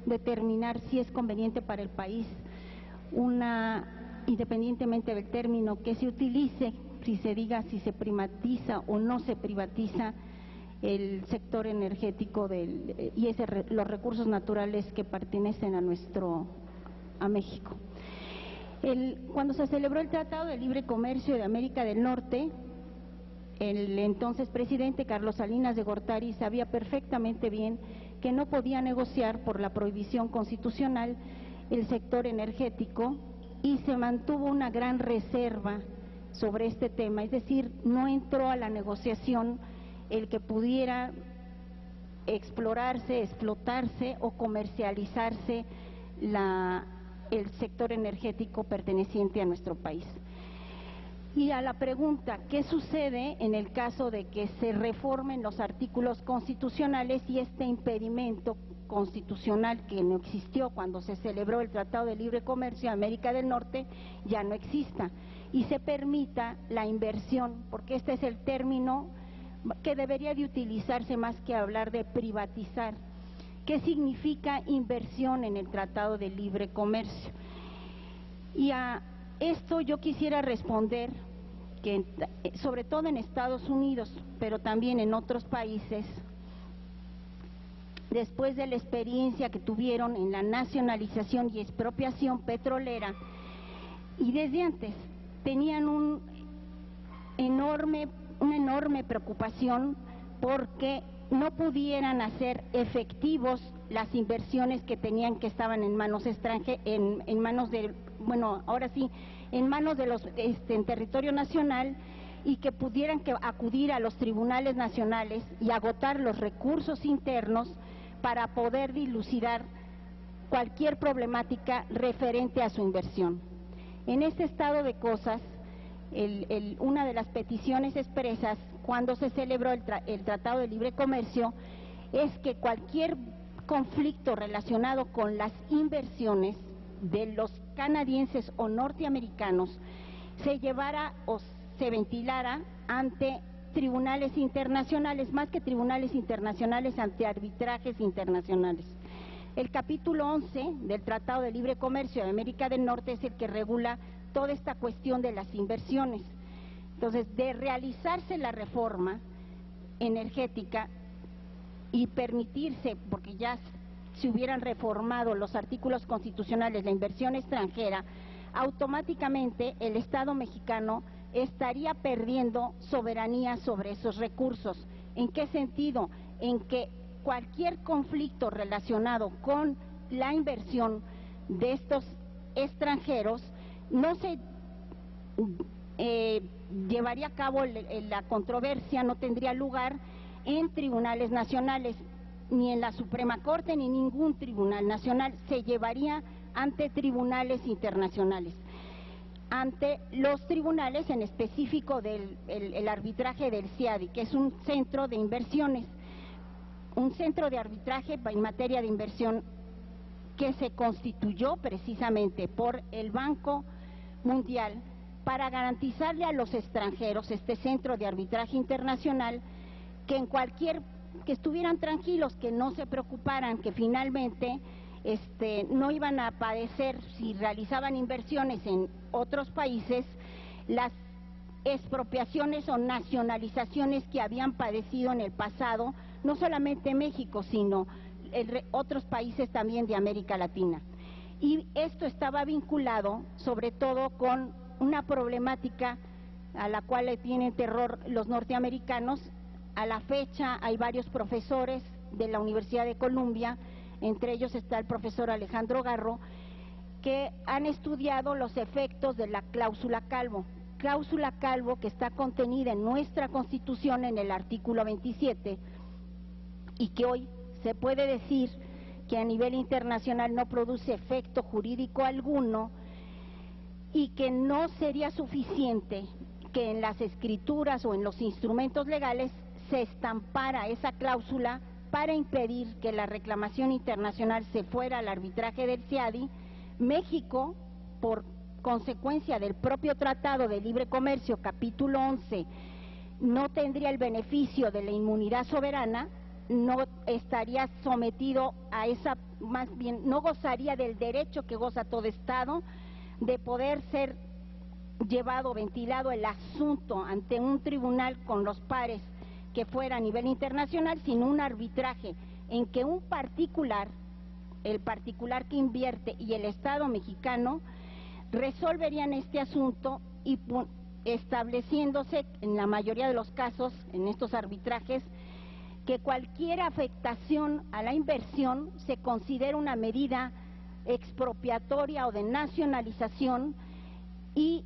determinar si es conveniente para el país independientemente del término que se utilice, si se diga si se privatiza o no se privatiza el sector energético los recursos naturales que pertenecen a México. Cuando se celebró el Tratado de Libre Comercio de América del Norte, el entonces presidente Carlos Salinas de Gortari sabía perfectamente bien que no podía negociar por la prohibición constitucional el sector energético y se mantuvo una gran reserva sobre este tema, es decir, no entró a la negociación el que pudiera explorarse, explotarse o comercializarse el sector energético perteneciente a nuestro país. Y a la pregunta, ¿qué sucede en el caso de que se reformen los artículos constitucionales y este impedimento constitucional que no existió cuando se celebró el Tratado de Libre Comercio de América del Norte ya no exista y se permita la inversión? Porque este es el término que debería de utilizarse más que hablar de privatizar. ¿Qué significa inversión en el Tratado de Libre Comercio? Y a esto yo quisiera responder que, sobre todo en Estados Unidos, pero también en otros países, después de la experiencia que tuvieron en la nacionalización y expropiación petrolera, y desde antes tenían una enorme preocupación porque no pudieran hacer efectivos las inversiones que tenían, que estaban en manos extranjeras, en manos de en territorio nacional, y que pudieran acudir a los tribunales nacionales y agotar los recursos internos para poder dilucidar cualquier problemática referente a su inversión. En este estado de cosas, una de las peticiones expresas cuando se celebró el Tratado de Libre Comercio es que cualquier conflicto relacionado con las inversiones de los canadienses o norteamericanos se llevara o se ventilara ante tribunales internacionales, más que tribunales internacionales, ante arbitrajes internacionales. El capítulo 11 del Tratado de Libre Comercio de América del Norte es el que regula toda esta cuestión de las inversiones. Entonces, de realizarse la reforma energética y permitirse, porque ya se hubieran reformado los artículos constitucionales, la inversión extranjera, automáticamente el Estado mexicano estaría perdiendo soberanía sobre esos recursos. ¿En qué sentido? En que cualquier conflicto relacionado con la inversión de estos extranjeros no se llevaría a cabo la controversia, no tendría lugar en tribunales nacionales, ni en la Suprema Corte, ni ningún tribunal nacional, se llevaría ante tribunales internacionales, ante los tribunales en específico del arbitraje del CIADI, que es un centro de inversiones, un centro de arbitraje en materia de inversión que se constituyó precisamente por el Banco Mundial para garantizarle a los extranjeros, este centro de arbitraje internacional, que que estuvieran tranquilos, que no se preocuparan, que finalmente no iban a padecer, si realizaban inversiones en otros países, las expropiaciones o nacionalizaciones que habían padecido en el pasado, no solamente México, sino otros países también de América Latina. Y esto estaba vinculado sobre todo con una problemática a la cual le tienen terror los norteamericanos. A la fecha hay varios profesores de la Universidad de Columbia, entre ellos está el profesor Alejandro Garro, que han estudiado los efectos de la cláusula Calvo que está contenida en nuestra Constitución en el artículo 27 y que hoy se puede decir que a nivel internacional no produce efecto jurídico alguno y que no sería suficiente que en las escrituras o en los instrumentos legales se estampara esa cláusula para impedir que la reclamación internacional se fuera al arbitraje del CIADI. México, por consecuencia del propio Tratado de Libre Comercio, capítulo 11, no tendría el beneficio de la inmunidad soberana no estaría sometido a esa, más bien, no gozaría del derecho que goza todo Estado de poder ser llevado, ventilado el asunto ante un tribunal con los pares que fuera a nivel internacional, sin un arbitraje en que un particular, el particular que invierte y el Estado mexicano resolverían este asunto y estableciéndose en la mayoría de los casos, en estos arbitrajes, que cualquier afectación a la inversión se considera una medida expropiatoria o de nacionalización y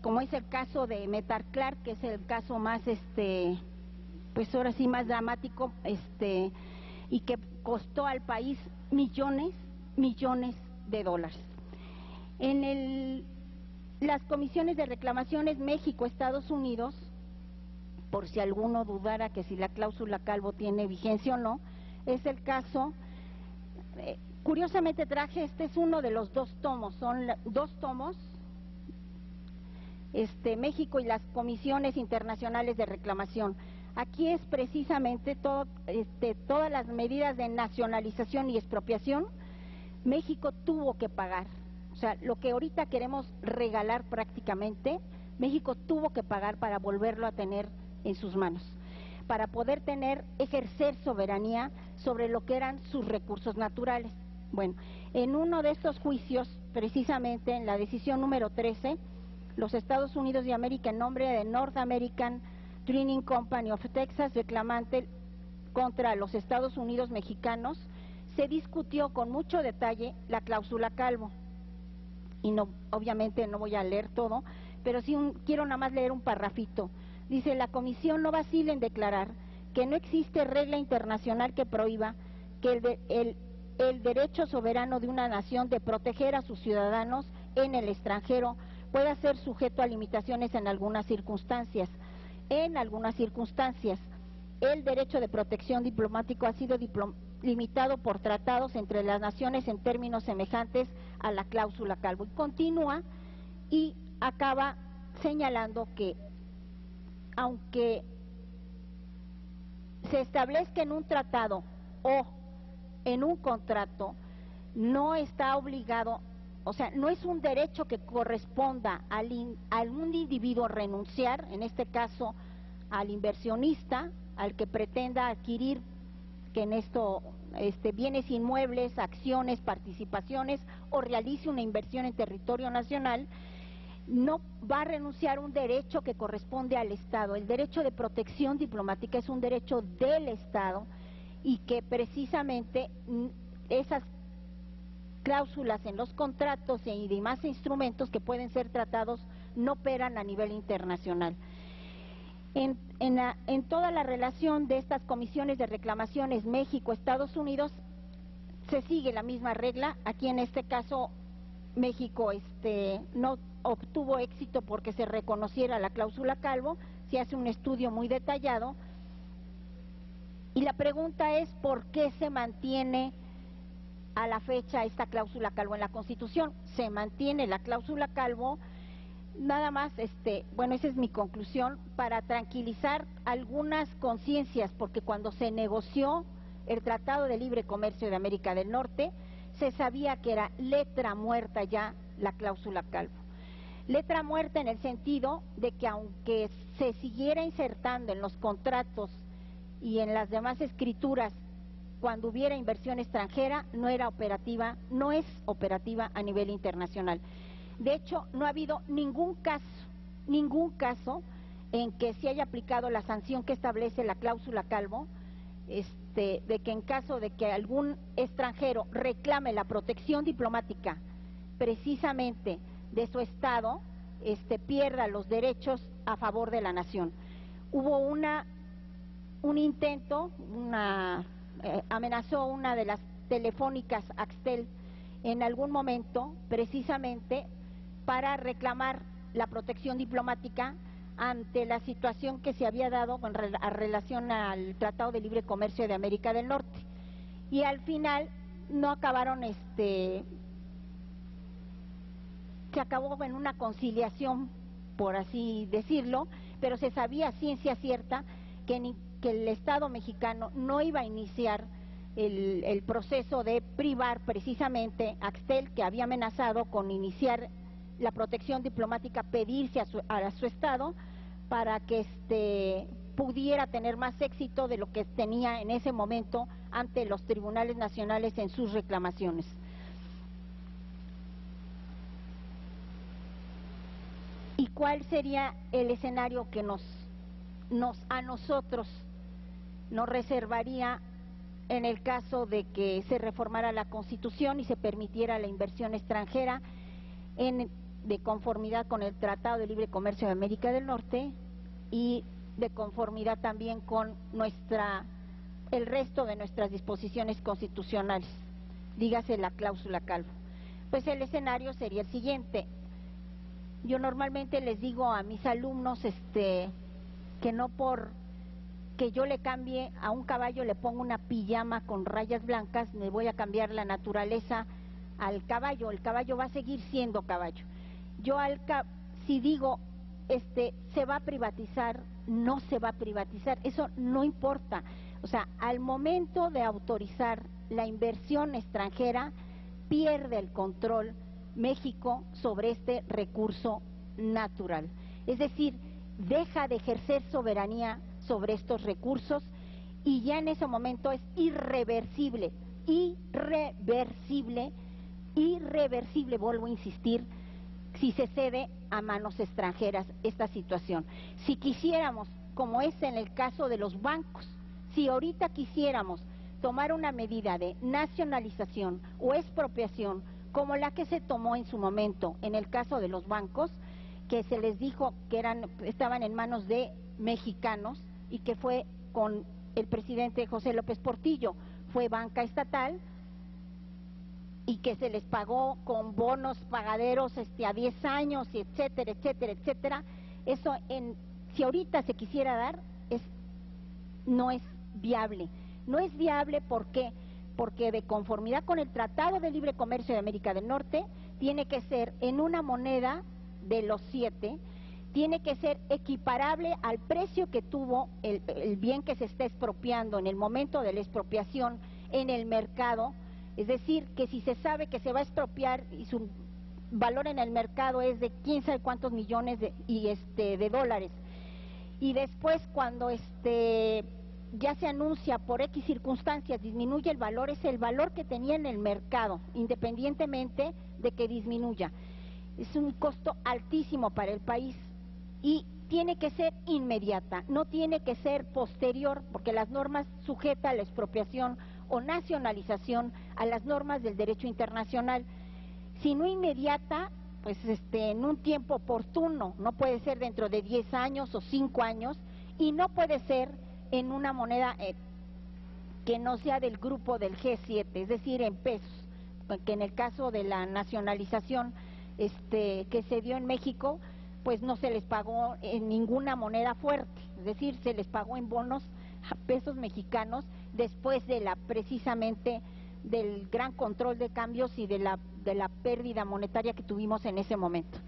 como es el caso de Metalclar, que es el caso más pues ahora sí más dramático, y que costó al país millones de dólares. En las comisiones de reclamaciones México-Estados Unidos, por si alguno dudara que si la cláusula Calvo tiene vigencia o no, es el caso, curiosamente traje, este es uno de los dos tomos, son dos tomos, México y las comisiones internacionales de reclamación. Aquí es precisamente todas las medidas de nacionalización y expropiación, México tuvo que pagar. O sea, lo que ahorita queremos regalar prácticamente, México tuvo que pagar para volverlo a tener en sus manos, para poder ejercer soberanía sobre lo que eran sus recursos naturales. Bueno, en uno de estos juicios, precisamente en la decisión número 13, los Estados Unidos de América, en nombre de North American Drilling Company of Texas, reclamante contra los Estados Unidos mexicanos, se discutió con mucho detalle la cláusula Calvo. Y no, obviamente no voy a leer todo, pero sí quiero nada más leer un parrafito. Dice: la comisión no vacila en declarar que no existe regla internacional que prohíba que el derecho soberano de una nación de proteger a sus ciudadanos en el extranjero pueda ser sujeto a limitaciones en algunas circunstancias. En algunas circunstancias, el derecho de protección diplomático ha sido limitado por tratados entre las naciones en términos semejantes a la cláusula Calvo. Y continúa y acaba señalando que aunque se establezca en un tratado o en un contrato, no está obligado, o sea, no es un derecho que corresponda a un individuo renunciar, en este caso al inversionista, al que pretenda adquirir, que en esto bienes inmuebles, acciones, participaciones o realice una inversión en territorio nacional, no va a renunciar a un derecho que corresponde al Estado. El derecho de protección diplomática es un derecho del Estado y que precisamente esas cláusulas en los contratos y demás instrumentos que pueden ser tratados no operan a nivel internacional. En toda la relación de estas comisiones de reclamaciones México-Estados Unidos se sigue la misma regla. Aquí en este caso México no obtuvo éxito porque se reconociera la cláusula Calvo, se hace un estudio muy detallado y la pregunta es ¿por qué se mantiene a la fecha esta cláusula Calvo en la Constitución? Se mantiene la cláusula Calvo nada más, bueno, esa es mi conclusión, para tranquilizar algunas conciencias, porque cuando se negoció el Tratado de Libre Comercio de América del Norte, se sabía que era letra muerta ya la cláusula Calvo. Letra muerta en el sentido de que aunque se siguiera insertando en los contratos y en las demás escrituras cuando hubiera inversión extranjera, no era operativa, no es operativa a nivel internacional. De hecho, no ha habido ningún caso en que se haya aplicado la sanción que establece la cláusula Calvo, de que en caso de que algún extranjero reclame la protección diplomática precisamente de su Estado, pierda los derechos a favor de la nación. Hubo un intento, amenazó una de las telefónicas Axtel en algún momento precisamente para reclamar la protección diplomática ante la situación que se había dado con relación al Tratado de Libre Comercio de América del Norte. Y al final no acabaron, se acabó en una conciliación, por así decirlo, pero se sabía a ciencia cierta que que el Estado mexicano no iba a iniciar el proceso de privar precisamente a Axtel, que había amenazado con iniciar la protección diplomática, pedirse a su Estado para que pudiera tener más éxito de lo que tenía en ese momento ante los tribunales nacionales en sus reclamaciones. ¿Y cuál sería el escenario que a nosotros nos reservaría en el caso de que se reformara la Constitución y se permitiera la inversión extranjera de conformidad con el Tratado de Libre Comercio de América del Norte y de conformidad también con el resto de nuestras disposiciones constitucionales, dígase la cláusula Calvo? Pues el escenario sería el siguiente. Yo normalmente les digo a mis alumnos que no por que yo le cambie a un caballo, le pongo una pijama con rayas blancas, me voy a cambiar la naturaleza al caballo. El caballo va a seguir siendo caballo. Yo si digo se va a privatizar, no se va a privatizar, eso no importa. O sea, al momento de autorizar la inversión extranjera, pierde el control México sobre este recurso natural. Es decir, deja de ejercer soberanía sobre estos recursos y ya en ese momento es irreversible, vuelvo a insistir, si se cede a manos extranjeras esta situación. Si quisiéramos, como es en el caso de los bancos, si ahorita quisiéramos tomar una medida de nacionalización o expropiación, como la que se tomó en su momento en el caso de los bancos, que se les dijo que estaban en manos de mexicanos y que fue con el presidente José López Portillo, fue banca estatal y que se les pagó con bonos pagaderos a 10 años, y etcétera, etcétera, etcétera. Eso, si ahorita se quisiera dar, no es viable. No es viable, ¿por qué? Porque de conformidad con el Tratado de Libre Comercio de América del Norte, tiene que ser en una moneda de los 7, tiene que ser equiparable al precio que tuvo el bien que se está expropiando en el momento de la expropiación en el mercado. Es decir, que si se sabe que se va a expropiar y su valor en el mercado es de quién sabe cuántos millones de dólares, y después cuando ya se anuncia por X circunstancias disminuye el valor, es el valor que tenía en el mercado, independientemente de que disminuya. Es un costo altísimo para el país y tiene que ser inmediata, no tiene que ser posterior, porque las normas sujetan a la expropiación o nacionalización a las normas del derecho internacional. Si no inmediata, pues en un tiempo oportuno, no puede ser dentro de 10 años o 5 años, y no puede ser en una moneda que no sea del grupo del G7, es decir, en pesos, que en el caso de la nacionalización que se dio en México, pues no se les pagó en ninguna moneda fuerte, es decir, se les pagó en bonos a pesos mexicanos después precisamente del gran control de cambios y de la pérdida monetaria que tuvimos en ese momento.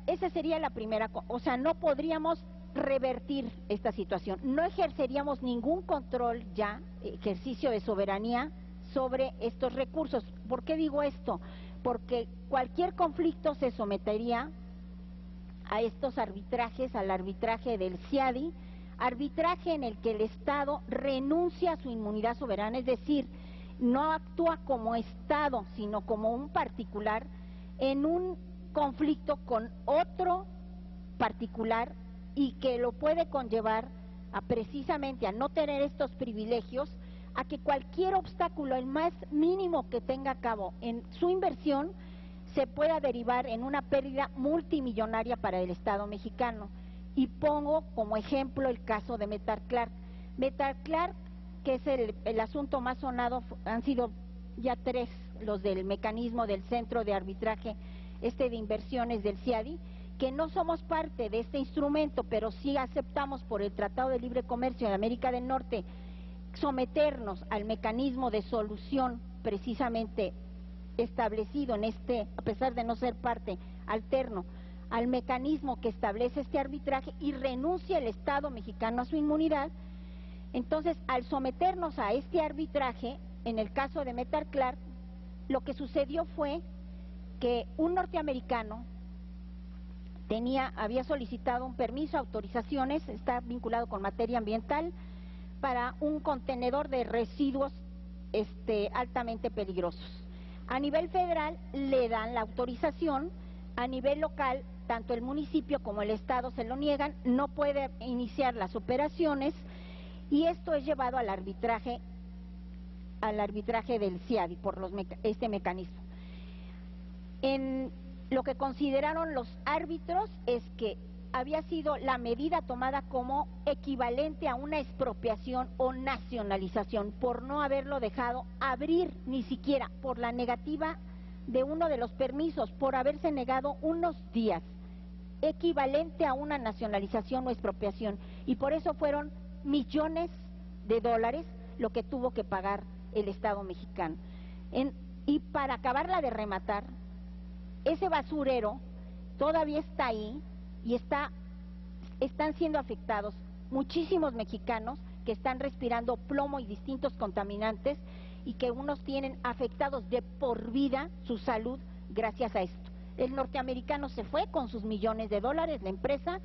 Esa sería la primera, o sea, no podríamos revertir esta situación, no ejerceríamos ningún control ya, ejercicio de soberanía sobre estos recursos. ¿Por qué digo esto? Porque cualquier conflicto se sometería a estos arbitrajes, al arbitraje del CIADI, arbitraje en el que el Estado renuncia a su inmunidad soberana, es decir, no actúa como Estado, sino como un particular en un conflicto con otro particular, y que lo puede conllevar precisamente a no tener estos privilegios, a que cualquier obstáculo, el más mínimo que tenga a cabo en su inversión, se pueda derivar en una pérdida multimillonaria para el Estado mexicano. Y pongo como ejemplo el caso de Metalclark. Metalclark, que es el asunto más sonado, han sido ya 3 los del mecanismo del Centro de Arbitraje de inversiones del CIADI, que no somos parte de este instrumento, pero sí aceptamos por el Tratado de Libre Comercio de América del Norte someternos al mecanismo de solución precisamente establecido en a pesar de no ser parte alterno al mecanismo que establece este arbitraje y renuncia el Estado mexicano a su inmunidad. Entonces, al someternos a este arbitraje, en el caso de Metal Clark, lo que sucedió fue que un norteamericano había solicitado un permiso, autorizaciones, está vinculado con materia ambiental, para un contenedor de residuos altamente peligrosos. A nivel federal le dan la autorización, a nivel local, tanto el municipio como el estado se lo niegan, no puede iniciar las operaciones, y esto es llevado al arbitraje del CIADI por este mecanismo. En lo que consideraron los árbitros es que había sido la medida tomada como equivalente a una expropiación o nacionalización por no haberlo dejado abrir ni siquiera, por la negativa de uno de los permisos, por haberse negado unos días, equivalente a una nacionalización o expropiación, y por eso fueron millones de dólares lo que tuvo que pagar el Estado mexicano. Y para acabarla de rematar, ese basurero todavía está ahí y están siendo afectados muchísimos mexicanos que están respirando plomo y distintos contaminantes, y que unos tienen afectados de por vida su salud gracias a esto. El norteamericano se fue con sus millones de dólares, la empresa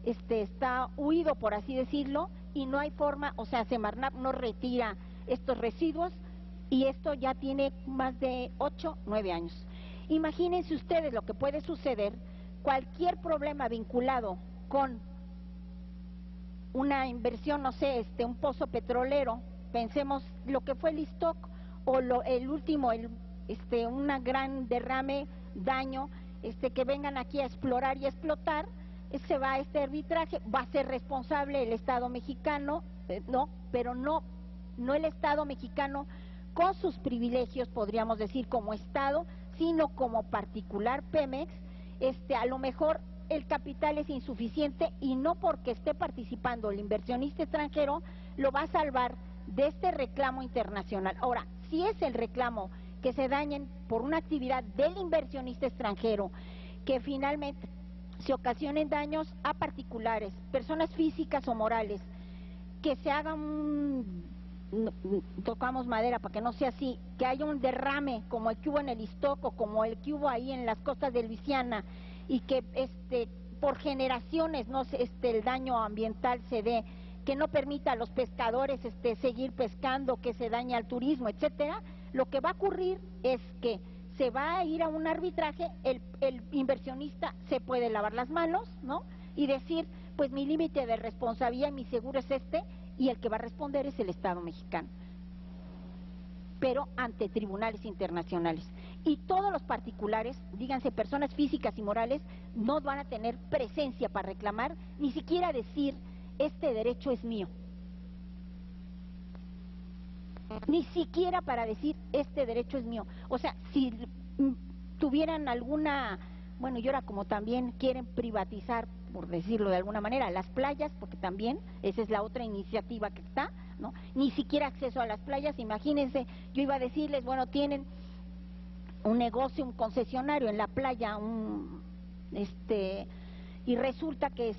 está huido, por así decirlo, y no hay forma, o sea, Semarnat no retira estos residuos, y esto ya tiene más de 8, 9 años. Imagínense ustedes lo que puede suceder, cualquier problema vinculado con una inversión, no sé, un pozo petrolero, pensemos lo que fue el Iztoc, o el último, una gran derrame, daño, que vengan aquí a explorar y explotar, se va a este arbitraje, va a ser responsable el Estado mexicano, no, pero no el Estado mexicano con sus privilegios, podríamos decir, como Estado, sino como particular Pemex. A lo mejor el capital es insuficiente, y no porque esté participando el inversionista extranjero lo va a salvar de este reclamo internacional. Ahora, si es el reclamo que se dañen por una actividad del inversionista extranjero, que finalmente se ocasionen daños a particulares, personas físicas o morales, que se haga tocamos madera para que no sea así, que haya un derrame como el que hubo en el Iztoc o como el que hubo ahí en las costas de Luisiana, y que por generaciones el daño ambiental se dé, que no permita a los pescadores seguir pescando, que se dañe al turismo, etcétera. Lo que va a ocurrir es que se va a ir a un arbitraje, el inversionista se puede lavar las manos, ¿no?, y decir, pues mi límite de responsabilidad y mi seguro es y el que va a responder es el Estado mexicano, pero ante tribunales internacionales. Y todos los particulares, díganse personas físicas y morales, no van a tener presencia para reclamar, ni siquiera decir, este derecho es mío. Ni siquiera para decir, este derecho es mío. O sea, si tuvieran alguna, bueno, y ahora como también quieren privatizar, por decirlo de alguna manera, las playas, porque también esa es la otra iniciativa que está, ¿no? Ni siquiera acceso a las playas. Imagínense, yo iba a decirles, bueno, tienen un negocio, un concesionario en la playa, y resulta que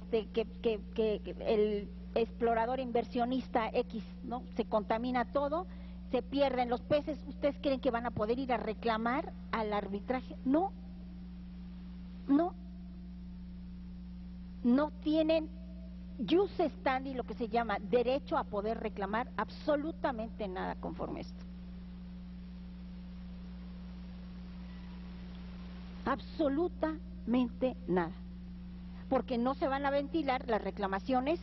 el explorador inversionista X, ¿no?, se contamina todo, se pierden los peces. ¿Ustedes creen que van a poder ir a reclamar al arbitraje? No tienen jus standi, lo que se llama derecho a poder reclamar absolutamente nada conforme a esto. Absolutamente nada, porque no se van a ventilar las reclamaciones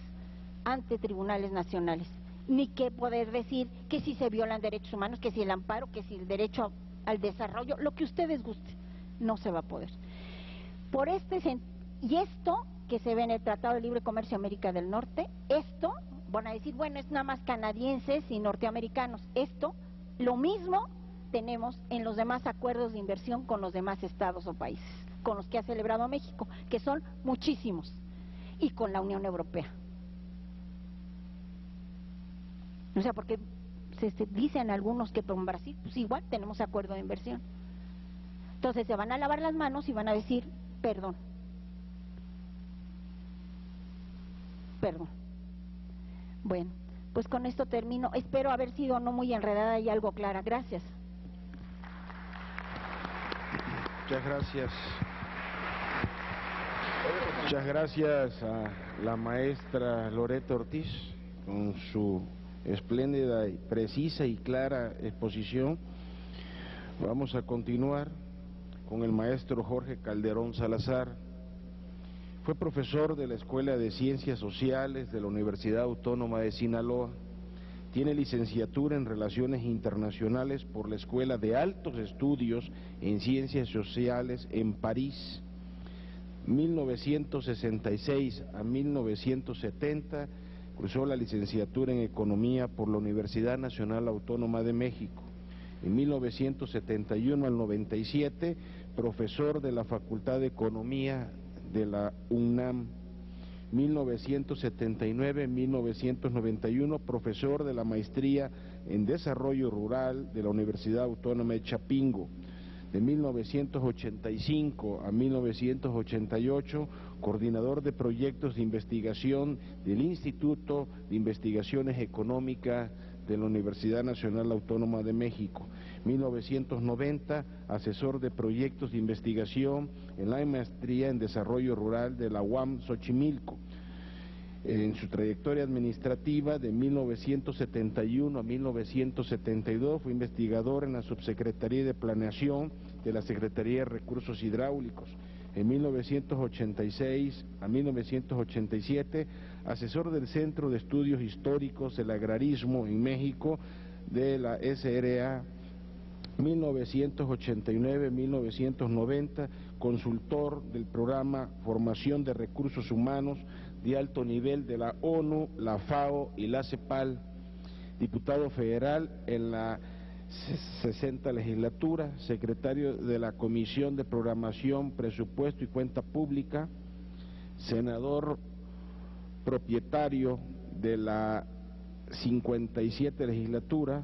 ante tribunales nacionales, ni que poder decir que si se violan derechos humanos, que si el amparo, que si el derecho al desarrollo, lo que ustedes gusten, no se va a poder. Y esto que se ve en el Tratado de Libre Comercio América del Norte, esto, van a decir, bueno, es nada más canadienses y norteamericanos. Esto, lo mismo tenemos en los demás acuerdos de inversión con los demás estados o países con los que ha celebrado México, que son muchísimos, y con la Unión Europea. O sea, porque se dicen algunos que con Brasil, pues igual tenemos acuerdo de inversión. Entonces se van a lavar las manos y van a decir, perdón. Perdón. Bueno, pues con esto termino. Espero haber sido no muy enredada y algo clara. Gracias. Muchas gracias. Muchas gracias a la maestra Loreto Ortiz con su espléndida, y precisa y clara exposición. Vamos a continuar con el maestro Jorge Calderón Salazar. Fue profesor de la Escuela de Ciencias Sociales de la Universidad Autónoma de Sinaloa. Tiene licenciatura en Relaciones Internacionales por la Escuela de Altos Estudios en Ciencias Sociales en París. 1966 a 1970 cursó la licenciatura en Economía por la Universidad Nacional Autónoma de México. En 1971 al 97, profesor de la Facultad de Economía de la UNAM. 1979-1991, profesor de la Maestría en Desarrollo Rural de la Universidad Autónoma de Chapingo. De 1985 a 1988, coordinador de proyectos de investigación del Instituto de Investigaciones Económicas de la Universidad Nacional Autónoma de México. 1990, asesor de proyectos de investigación en la Maestría en Desarrollo Rural de la UAM Xochimilco. En su trayectoria administrativa, de 1971 a 1972, fue investigador en la Subsecretaría de Planeación de la Secretaría de Recursos Hidráulicos. En 1986 a 1987, asesor del Centro de Estudios Históricos del Agrarismo en México de la SRA. 1989-1990, consultor del programa Formación de Recursos Humanos de alto nivel de la ONU, la FAO y la CEPAL, diputado federal en la 60 legislatura, secretario de la Comisión de Programación, Presupuesto y Cuenta Pública, senador propietario de la 57 legislatura.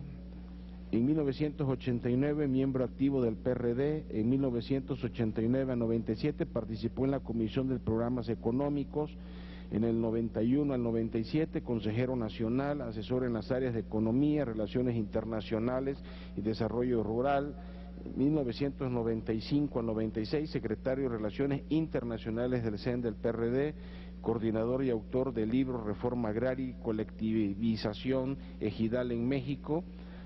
En 1989, miembro activo del PRD. En 1989 a 97 participó en la Comisión de Programas Económicos. En el 91 al 97, consejero nacional, asesor en las áreas de Economía, Relaciones Internacionales y Desarrollo Rural. En 1995 al 96, secretario de Relaciones Internacionales del CEN del PRD, coordinador y autor del libro Reforma Agraria y Colectivización Ejidal en México,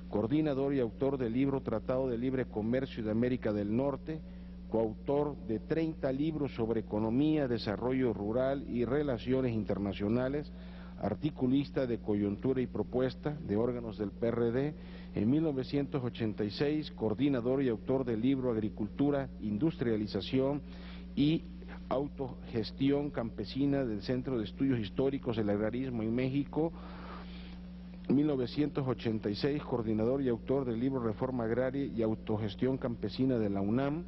coordinador y autor del libro Tratado de Libre Comercio de América del Norte, coautor de 30 libros sobre economía, desarrollo rural y relaciones internacionales, articulista de coyuntura y propuesta de órganos del PRD. En 1986, coordinador y autor del libro Agricultura, Industrialización y Autogestión Campesina del Centro de Estudios Históricos del Agrarismo en México. 1986, coordinador y autor del libro Reforma Agraria y Autogestión Campesina de la UNAM.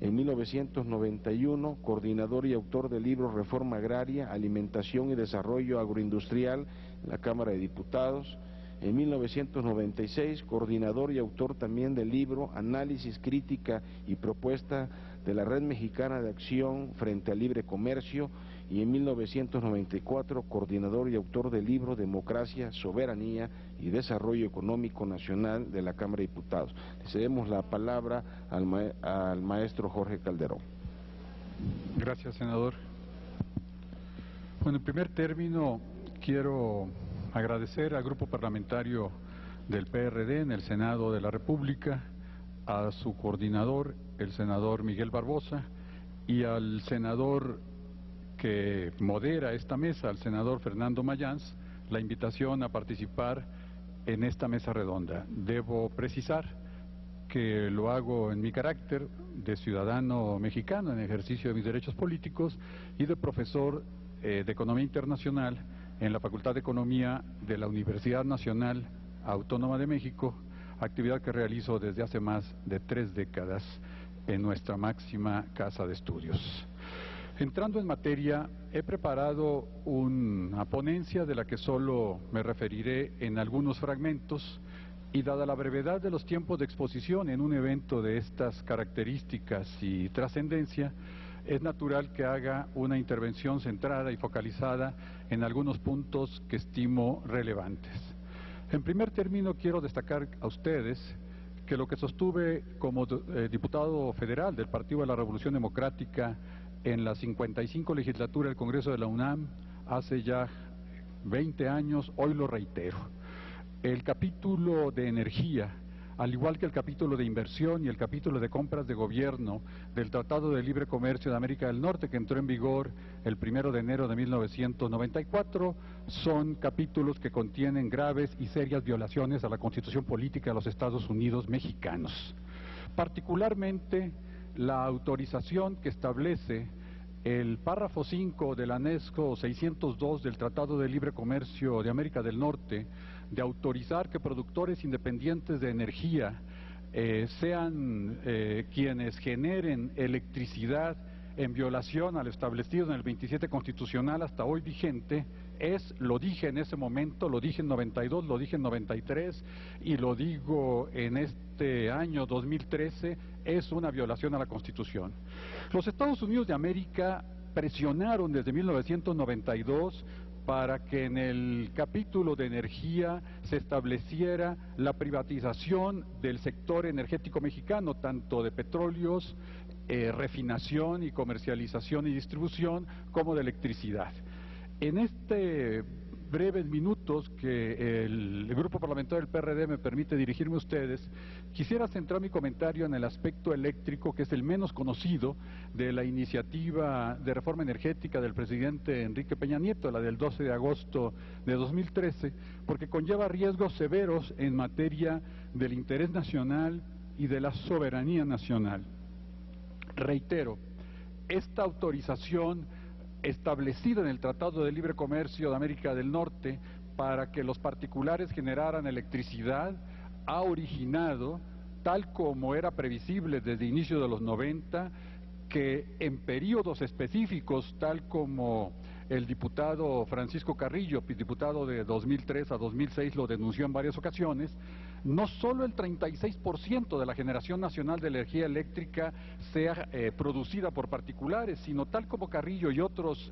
En 1991, coordinador y autor del libro Reforma Agraria, Alimentación y Desarrollo Agroindustrial en la Cámara de Diputados. En 1996, coordinador y autor también del libro Análisis, Crítica y Propuesta de la Red Mexicana de Acción frente al Libre Comercio. Y en 1994, coordinador y autor del libro Democracia, Soberanía y Desarrollo Económico Nacional de la Cámara de Diputados. Le cedemos la palabra al maestro Jorge Calderón. Gracias, senador. Bueno, en primer término, quiero agradecer al grupo parlamentario del PRD en el Senado de la República, a su coordinador, el senador Miguel Barbosa, y al senador que modera esta mesa, al senador Fernando Mayans, la invitación a participar en esta mesa redonda. Debo precisar que lo hago en mi carácter de ciudadano mexicano en ejercicio de mis derechos políticos y de profesor de Economía Internacional en la Facultad de Economía de la Universidad Nacional Autónoma de México, actividad que realizo desde hace más de 3 décadas en nuestra máxima casa de estudios. Entrando en materia, he preparado una ponencia de la que solo me referiré en algunos fragmentos, y dada la brevedad de los tiempos de exposición en un evento de estas características y trascendencia, es natural que haga una intervención centrada y focalizada en algunos puntos que estimo relevantes. En primer término, quiero destacar a ustedes que lo que sostuve como diputado federal del Partido de la Revolución Democrática en la 55 legislatura del Congreso de la UNAM hace ya 20 años, hoy lo reitero. El capítulo de energía, al igual que el capítulo de inversión y el capítulo de compras de gobierno del Tratado de Libre Comercio de América del Norte, que entró en vigor el 1 de enero de 1994, son capítulos que contienen graves y serias violaciones a la Constitución Política de los Estados Unidos mexicanos. Particularmente, la autorización que establece el párrafo 5 del anexo 602 del Tratado de Libre Comercio de América del Norte, de autorizar que productores independientes de energía sean quienes generen electricidad en violación a lo establecido en el 27 constitucional hasta hoy vigente, lo dije en ese momento, lo dije en 92, lo dije en 93 y lo digo en este año 2013, es una violación a la Constitución. Los Estados Unidos de América presionaron desde 1992 para que en el capítulo de energía se estableciera la privatización del sector energético mexicano, tanto de petróleos, refinación y comercialización y distribución, como de electricidad. En breves minutos que el Grupo Parlamentario del PRD me permite dirigirme a ustedes, quisiera centrar mi comentario en el aspecto eléctrico, que es el menos conocido de la iniciativa de reforma energética del presidente Enrique Peña Nieto, la del 12 de agosto de 2013, porque conlleva riesgos severos en materia del interés nacional y de la soberanía nacional. Reitero, esta autorización establecida en el Tratado de Libre Comercio de América del Norte para que los particulares generaran electricidad ha originado, tal como era previsible desde inicio de los 90, que en periodos específicos, tal como el diputado Francisco Carrillo, diputado de 2003 a 2006, lo denunció en varias ocasiones, no solo el 36% de la generación nacional de energía eléctrica sea producida por particulares, sino tal como Carrillo y otros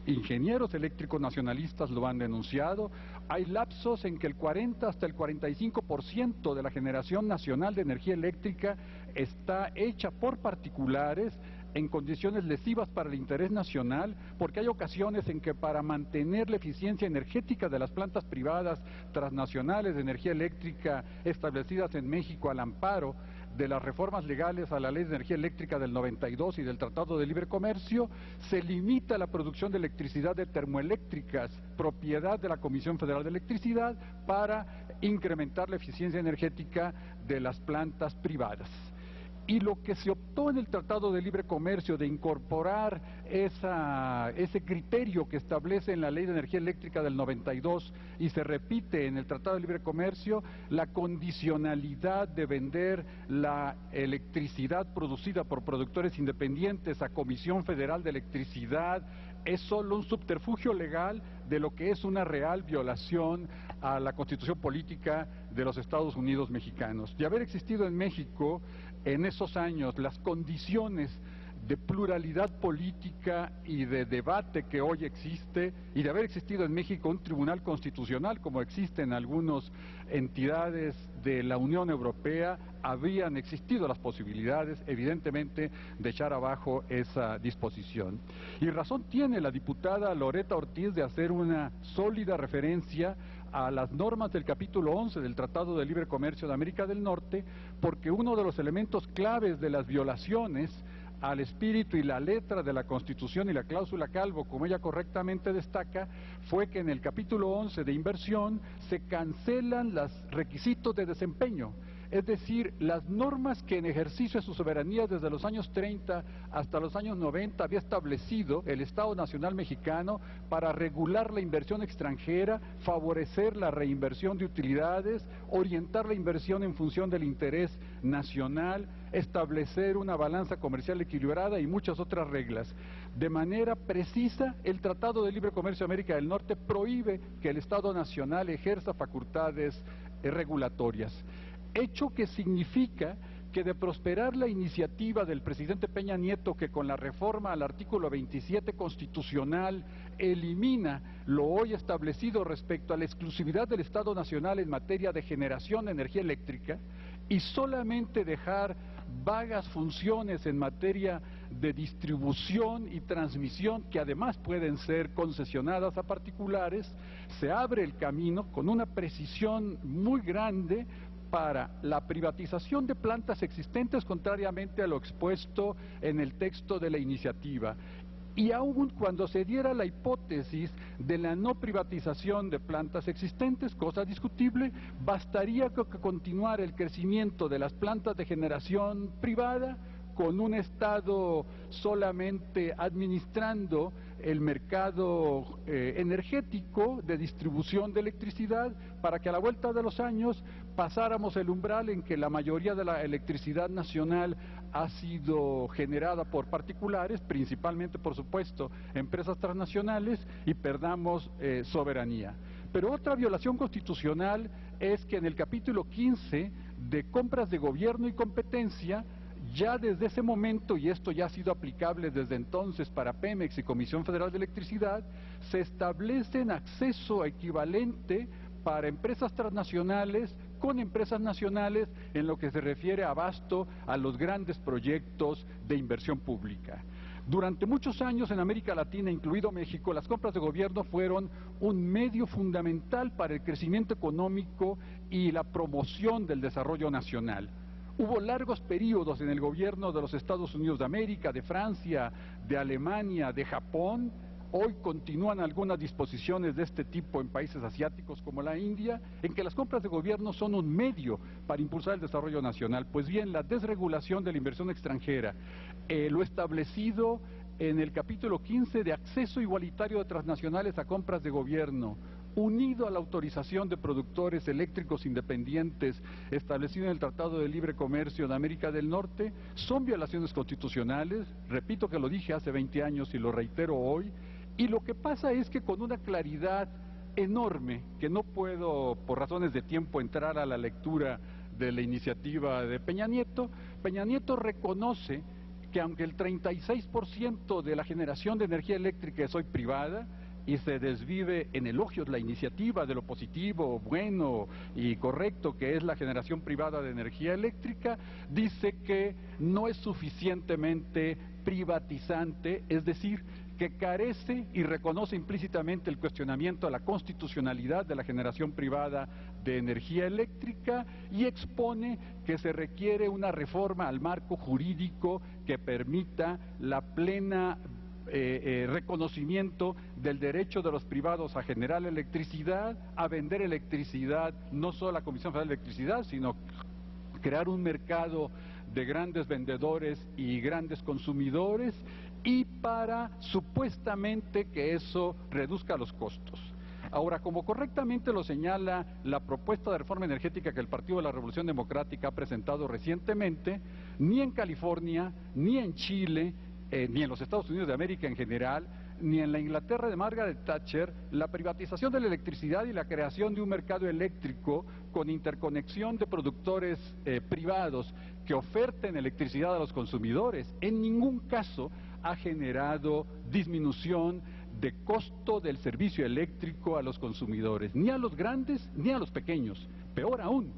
ingenieros eléctricos nacionalistas lo han denunciado, hay lapsos en que el 40 hasta el 45% de la generación nacional de energía eléctrica está hecha por particulares en condiciones lesivas para el interés nacional, porque hay ocasiones en que para mantener la eficiencia energética de las plantas privadas transnacionales de energía eléctrica establecidas en México al amparo de las reformas legales a la Ley de Energía Eléctrica del 92 y del Tratado de Libre Comercio, se limita la producción de electricidad de termoeléctricas, propiedad de la Comisión Federal de Electricidad, para incrementar la eficiencia energética de las plantas privadas. Y lo que se optó en el Tratado de Libre Comercio de incorporar ese criterio que establece en la Ley de Energía Eléctrica del 92 y se repite en el Tratado de Libre Comercio, la condicionalidad de vender la electricidad producida por productores independientes a Comisión Federal de Electricidad, es solo un subterfugio legal de lo que es una real violación a la Constitución Política de los Estados Unidos mexicanos. De haber existido en México en esos años las condiciones de pluralidad política y de debate que hoy existe, y de haber existido en México un tribunal constitucional como existe en algunas entidades de la Unión Europea, habrían existido las posibilidades, evidentemente, de echar abajo esa disposición. Y razón tiene la diputada Loretta Ortiz de hacer una sólida referencia a las normas del capítulo 11 del Tratado de Libre Comercio de América del Norte, porque uno de los elementos claves de las violaciones al espíritu y la letra de la Constitución y la cláusula Calvo, como ella correctamente destaca, fue que en el capítulo 11 de inversión se cancelan los requisitos de desempeño. Es decir, las normas que en ejercicio de su soberanía desde los años 30 hasta los años 90 había establecido el Estado Nacional Mexicano para regular la inversión extranjera, favorecer la reinversión de utilidades, orientar la inversión en función del interés nacional, establecer una balanza comercial equilibrada y muchas otras reglas. De manera precisa, el Tratado de Libre Comercio de América del Norte prohíbe que el Estado Nacional ejerza facultades regulatorias. Hecho que significa que de prosperar la iniciativa del presidente Peña Nieto, que con la reforma al artículo 27 constitucional elimina lo hoy establecido respecto a la exclusividad del Estado Nacional en materia de generación de energía eléctrica, y solamente dejar vagas funciones en materia de distribución y transmisión, que además pueden ser concesionadas a particulares, se abre el camino con una precisión muy grande para la privatización de plantas existentes, contrariamente a lo expuesto en el texto de la iniciativa. Y aún cuando se diera la hipótesis de la no privatización de plantas existentes, cosa discutible, bastaría que continuara el crecimiento de las plantas de generación privada, con un Estado solamente administrando el mercado energético de distribución de electricidad, para que a la vuelta de los años pasáramos el umbral en que la mayoría de la electricidad nacional ha sido generada por particulares, principalmente, por supuesto, empresas transnacionales, y perdamos soberanía. Pero otra violación constitucional es que en el capítulo 15 de compras de gobierno y competencia, ya desde ese momento, y esto ya ha sido aplicable desde entonces para Pemex y Comisión Federal de Electricidad, se establecen acceso equivalente para empresas transnacionales con empresas nacionales en lo que se refiere a abasto a los grandes proyectos de inversión pública. Durante muchos años en América Latina, incluido México, las compras de gobierno fueron un medio fundamental para el crecimiento económico y la promoción del desarrollo nacional. Hubo largos periodos en el gobierno de los Estados Unidos de América, de Francia, de Alemania, de Japón. Hoy continúan algunas disposiciones de este tipo en países asiáticos como la India, en que las compras de gobierno son un medio para impulsar el desarrollo nacional. Pues bien, la desregulación de la inversión extranjera, lo establecido en el capítulo 15 de acceso igualitario de transnacionales a compras de gobierno, unido a la autorización de productores eléctricos independientes establecido en el Tratado de Libre Comercio de América del Norte, son violaciones constitucionales. Repito que lo dije hace 20 años y lo reitero hoy, y lo que pasa es que con una claridad enorme, que no puedo por razones de tiempo entrar a la lectura de la iniciativa de Peña Nieto reconoce que aunque el 36% de la generación de energía eléctrica es hoy privada, y se desvive en elogios la iniciativa de lo positivo, bueno y correcto que es la generación privada de energía eléctrica, dice que no es suficientemente privatizante, es decir, que carece y reconoce implícitamente el cuestionamiento a la constitucionalidad de la generación privada de energía eléctrica, y expone que se requiere una reforma al marco jurídico que permita la plena reconocimiento del derecho de los privados a generar electricidad, a vender electricidad, no solo a la Comisión Federal de Electricidad, sino crear un mercado de grandes vendedores y grandes consumidores, y para supuestamente que eso reduzca los costos. Ahora, como correctamente lo señala la propuesta de reforma energética que el Partido de la Revolución Democrática ha presentado recientemente, ni en California, ni en Chile, ni en los Estados Unidos de América en general, ni en la Inglaterra de Margaret Thatcher, la privatización de la electricidad y la creación de un mercado eléctrico con interconexión de productores privados que oferten electricidad a los consumidores, en ningún caso ha generado disminución de costo del servicio eléctrico a los consumidores, ni a los grandes ni a los pequeños. Peor aún,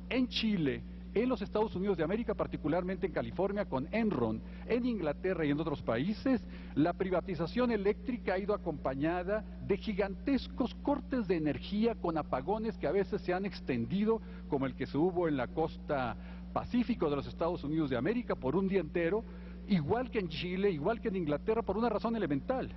en Chile, en los Estados Unidos de América, particularmente en California con Enron, en Inglaterra y en otros países, la privatización eléctrica ha ido acompañada de gigantescos cortes de energía con apagones que a veces se han extendido, como el que se hubo en la costa pacífico de los Estados Unidos de América por un día entero, igual que en Chile, igual que en Inglaterra, por una razón elemental.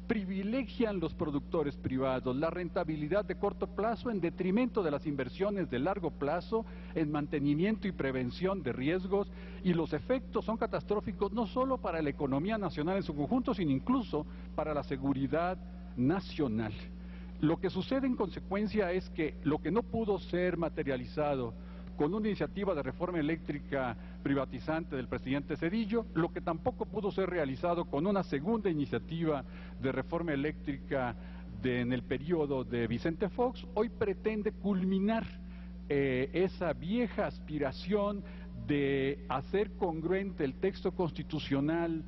Privilegian los productores privados la rentabilidad de corto plazo en detrimento de las inversiones de largo plazo en mantenimiento y prevención de riesgos, y los efectos son catastróficos no solo para la economía nacional en su conjunto, sino incluso para la seguridad nacional. Lo que sucede en consecuencia es que lo que no pudo ser materializado con una iniciativa de reforma eléctrica privatizante del presidente Zedillo, lo que tampoco pudo ser realizado con una segunda iniciativa de reforma eléctrica en el periodo de Vicente Fox, hoy pretende culminar esa vieja aspiración de hacer congruente el texto constitucional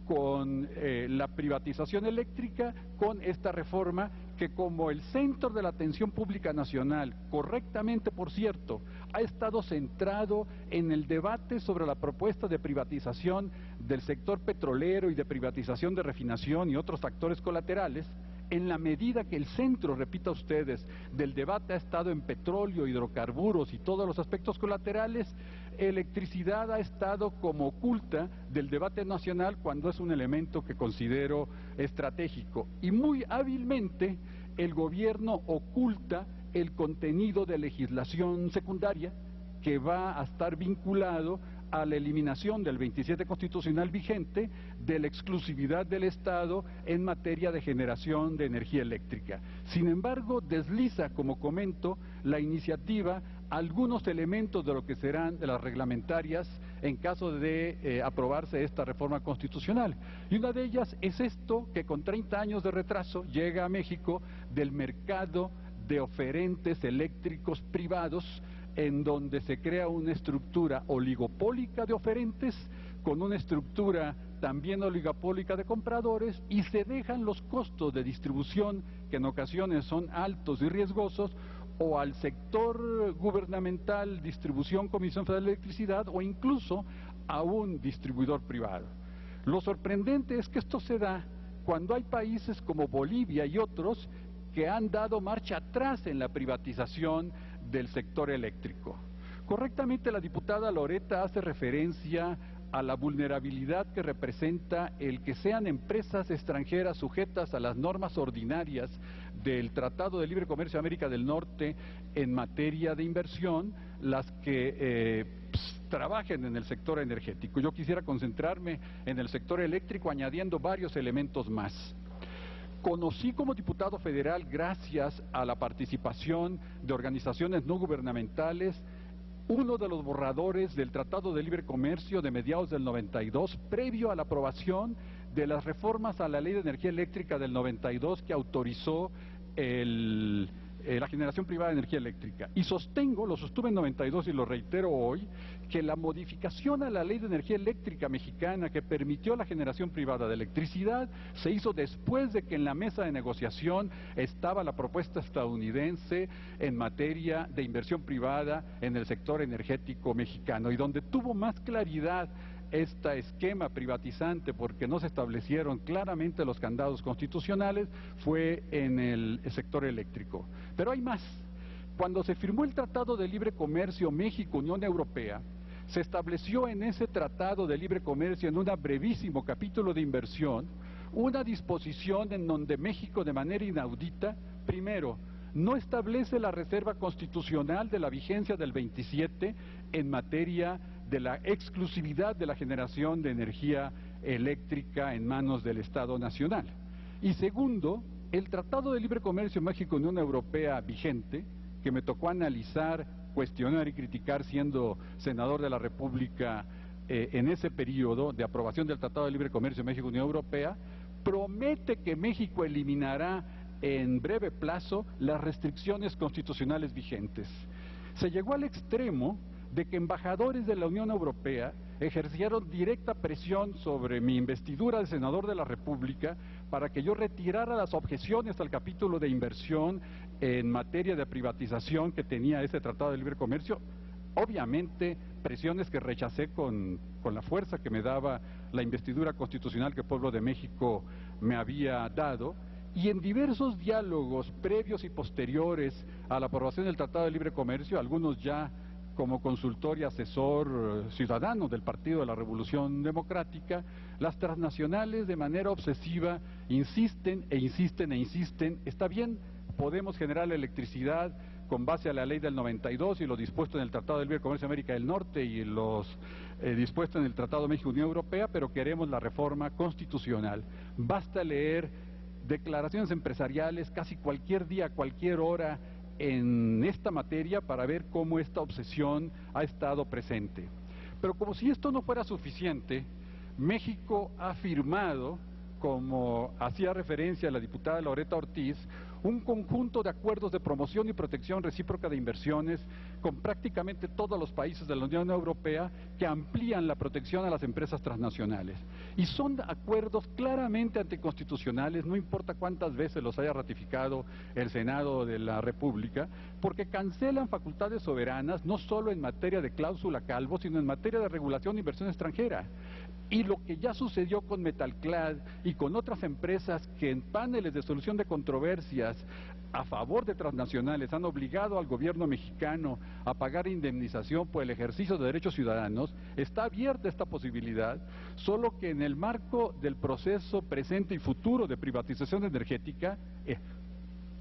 con la privatización eléctrica, con esta reforma que, como el centro de la atención pública nacional, correctamente por cierto, ha estado centrado en el debate sobre la propuesta de privatización del sector petrolero y de privatización de refinación y otros factores colaterales, en la medida que el centro, repita ustedes, del debate ha estado en petróleo, hidrocarburos y todos los aspectos colaterales, electricidad ha estado como oculta del debate nacional cuando es un elemento que considero estratégico. Y muy hábilmente el gobierno oculta el contenido de legislación secundaria que va a estar vinculado a la eliminación del 27 constitucional vigente de la exclusividad del Estado en materia de generación de energía eléctrica. Sin embargo, desliza, como comento, la iniciativa algunos elementos de lo que serán de las reglamentarias en caso de aprobarse esta reforma constitucional. Y una de ellas es esto que con 30 años de retraso llega a México del mercado de oferentes eléctricos privados, en donde se crea una estructura oligopólica de oferentes con una estructura también oligopólica de compradores, y se dejan los costos de distribución, que en ocasiones son altos y riesgosos, o al sector gubernamental, distribución, Comisión Federal de Electricidad, o incluso a un distribuidor privado. Lo sorprendente es que esto se da cuando hay países como Bolivia y otros que han dado marcha atrás en la privatización del sector eléctrico. Correctamente, la diputada Loretta hace referencia a la vulnerabilidad que representa el que sean empresas extranjeras sujetas a las normas ordinarias del Tratado de Libre Comercio de América del Norte en materia de inversión, las que trabajen en el sector energético. Yo quisiera concentrarme en el sector eléctrico añadiendo varios elementos más. Conocí como diputado federal, gracias a la participación de organizaciones no gubernamentales, uno de los borradores del Tratado de Libre Comercio de mediados del 92, previo a la aprobación de las reformas a la Ley de Energía Eléctrica del 92 que autorizó la generación privada de energía eléctrica. Y lo sostuve en 92 y lo reitero hoy, que la modificación a la Ley de Energía Eléctrica mexicana que permitió la generación privada de electricidad se hizo después de que en la mesa de negociación estaba la propuesta estadounidense en materia de inversión privada en el sector energético mexicano, y donde tuvo más claridad este esquema privatizante, porque no se establecieron claramente los candados constitucionales, fue en el sector eléctrico. Pero hay más. Cuando se firmó el Tratado de Libre Comercio México-Unión Europea, se estableció en ese Tratado de Libre Comercio, en un brevísimo capítulo de inversión, una disposición en donde México, de manera inaudita, primero, no establece la reserva constitucional de la vigencia del 27 en materia de la exclusividad de la generación de energía eléctrica en manos del Estado Nacional. Y segundo, el Tratado de Libre Comercio México-Unión Europea vigente, que me tocó analizar, cuestionar y criticar siendo senador de la República en ese periodo de aprobación del Tratado de Libre Comercio México-Unión Europea, promete que México eliminará en breve plazo las restricciones constitucionales vigentes. Se llegó al extremo de que embajadores de la Unión Europea ejercieron directa presión sobre mi investidura de senador de la República para que yo retirara las objeciones al capítulo de inversión en materia de privatización que tenía ese Tratado de Libre Comercio. Obviamente, presiones que rechacé con la fuerza que me daba la investidura constitucional que el pueblo de México me había dado. Y en diversos diálogos previos y posteriores a la aprobación del Tratado de Libre Comercio, algunos ya como consultor y asesor ciudadano del Partido de la Revolución Democrática, las transnacionales de manera obsesiva insisten e insisten e insisten. Está bien, podemos generar la electricidad con base a la ley del 92 y lo dispuesto en el Tratado de Libre Comercio de América del Norte y los dispuesto en el Tratado de México-Unión Europea, pero queremos la reforma constitucional. Basta leer declaraciones empresariales casi cualquier día, cualquier hora, en esta materia para ver cómo esta obsesión ha estado presente. Pero como si esto no fuera suficiente, México ha firmado, como hacía referencia la diputada Loretta Ortiz, un conjunto de acuerdos de promoción y protección recíproca de inversiones con prácticamente todos los países de la Unión Europea que amplían la protección a las empresas transnacionales. Y son acuerdos claramente anticonstitucionales, no importa cuántas veces los haya ratificado el Senado de la República, porque cancelan facultades soberanas no solo en materia de cláusula Calvo, sino en materia de regulación de inversión extranjera. Y lo que ya sucedió con Metalclad y con otras empresas que en paneles de solución de controversias a favor de transnacionales han obligado al gobierno mexicano a pagar indemnización por el ejercicio de derechos ciudadanos, está abierta esta posibilidad, solo que en el marco del proceso presente y futuro de privatización energética,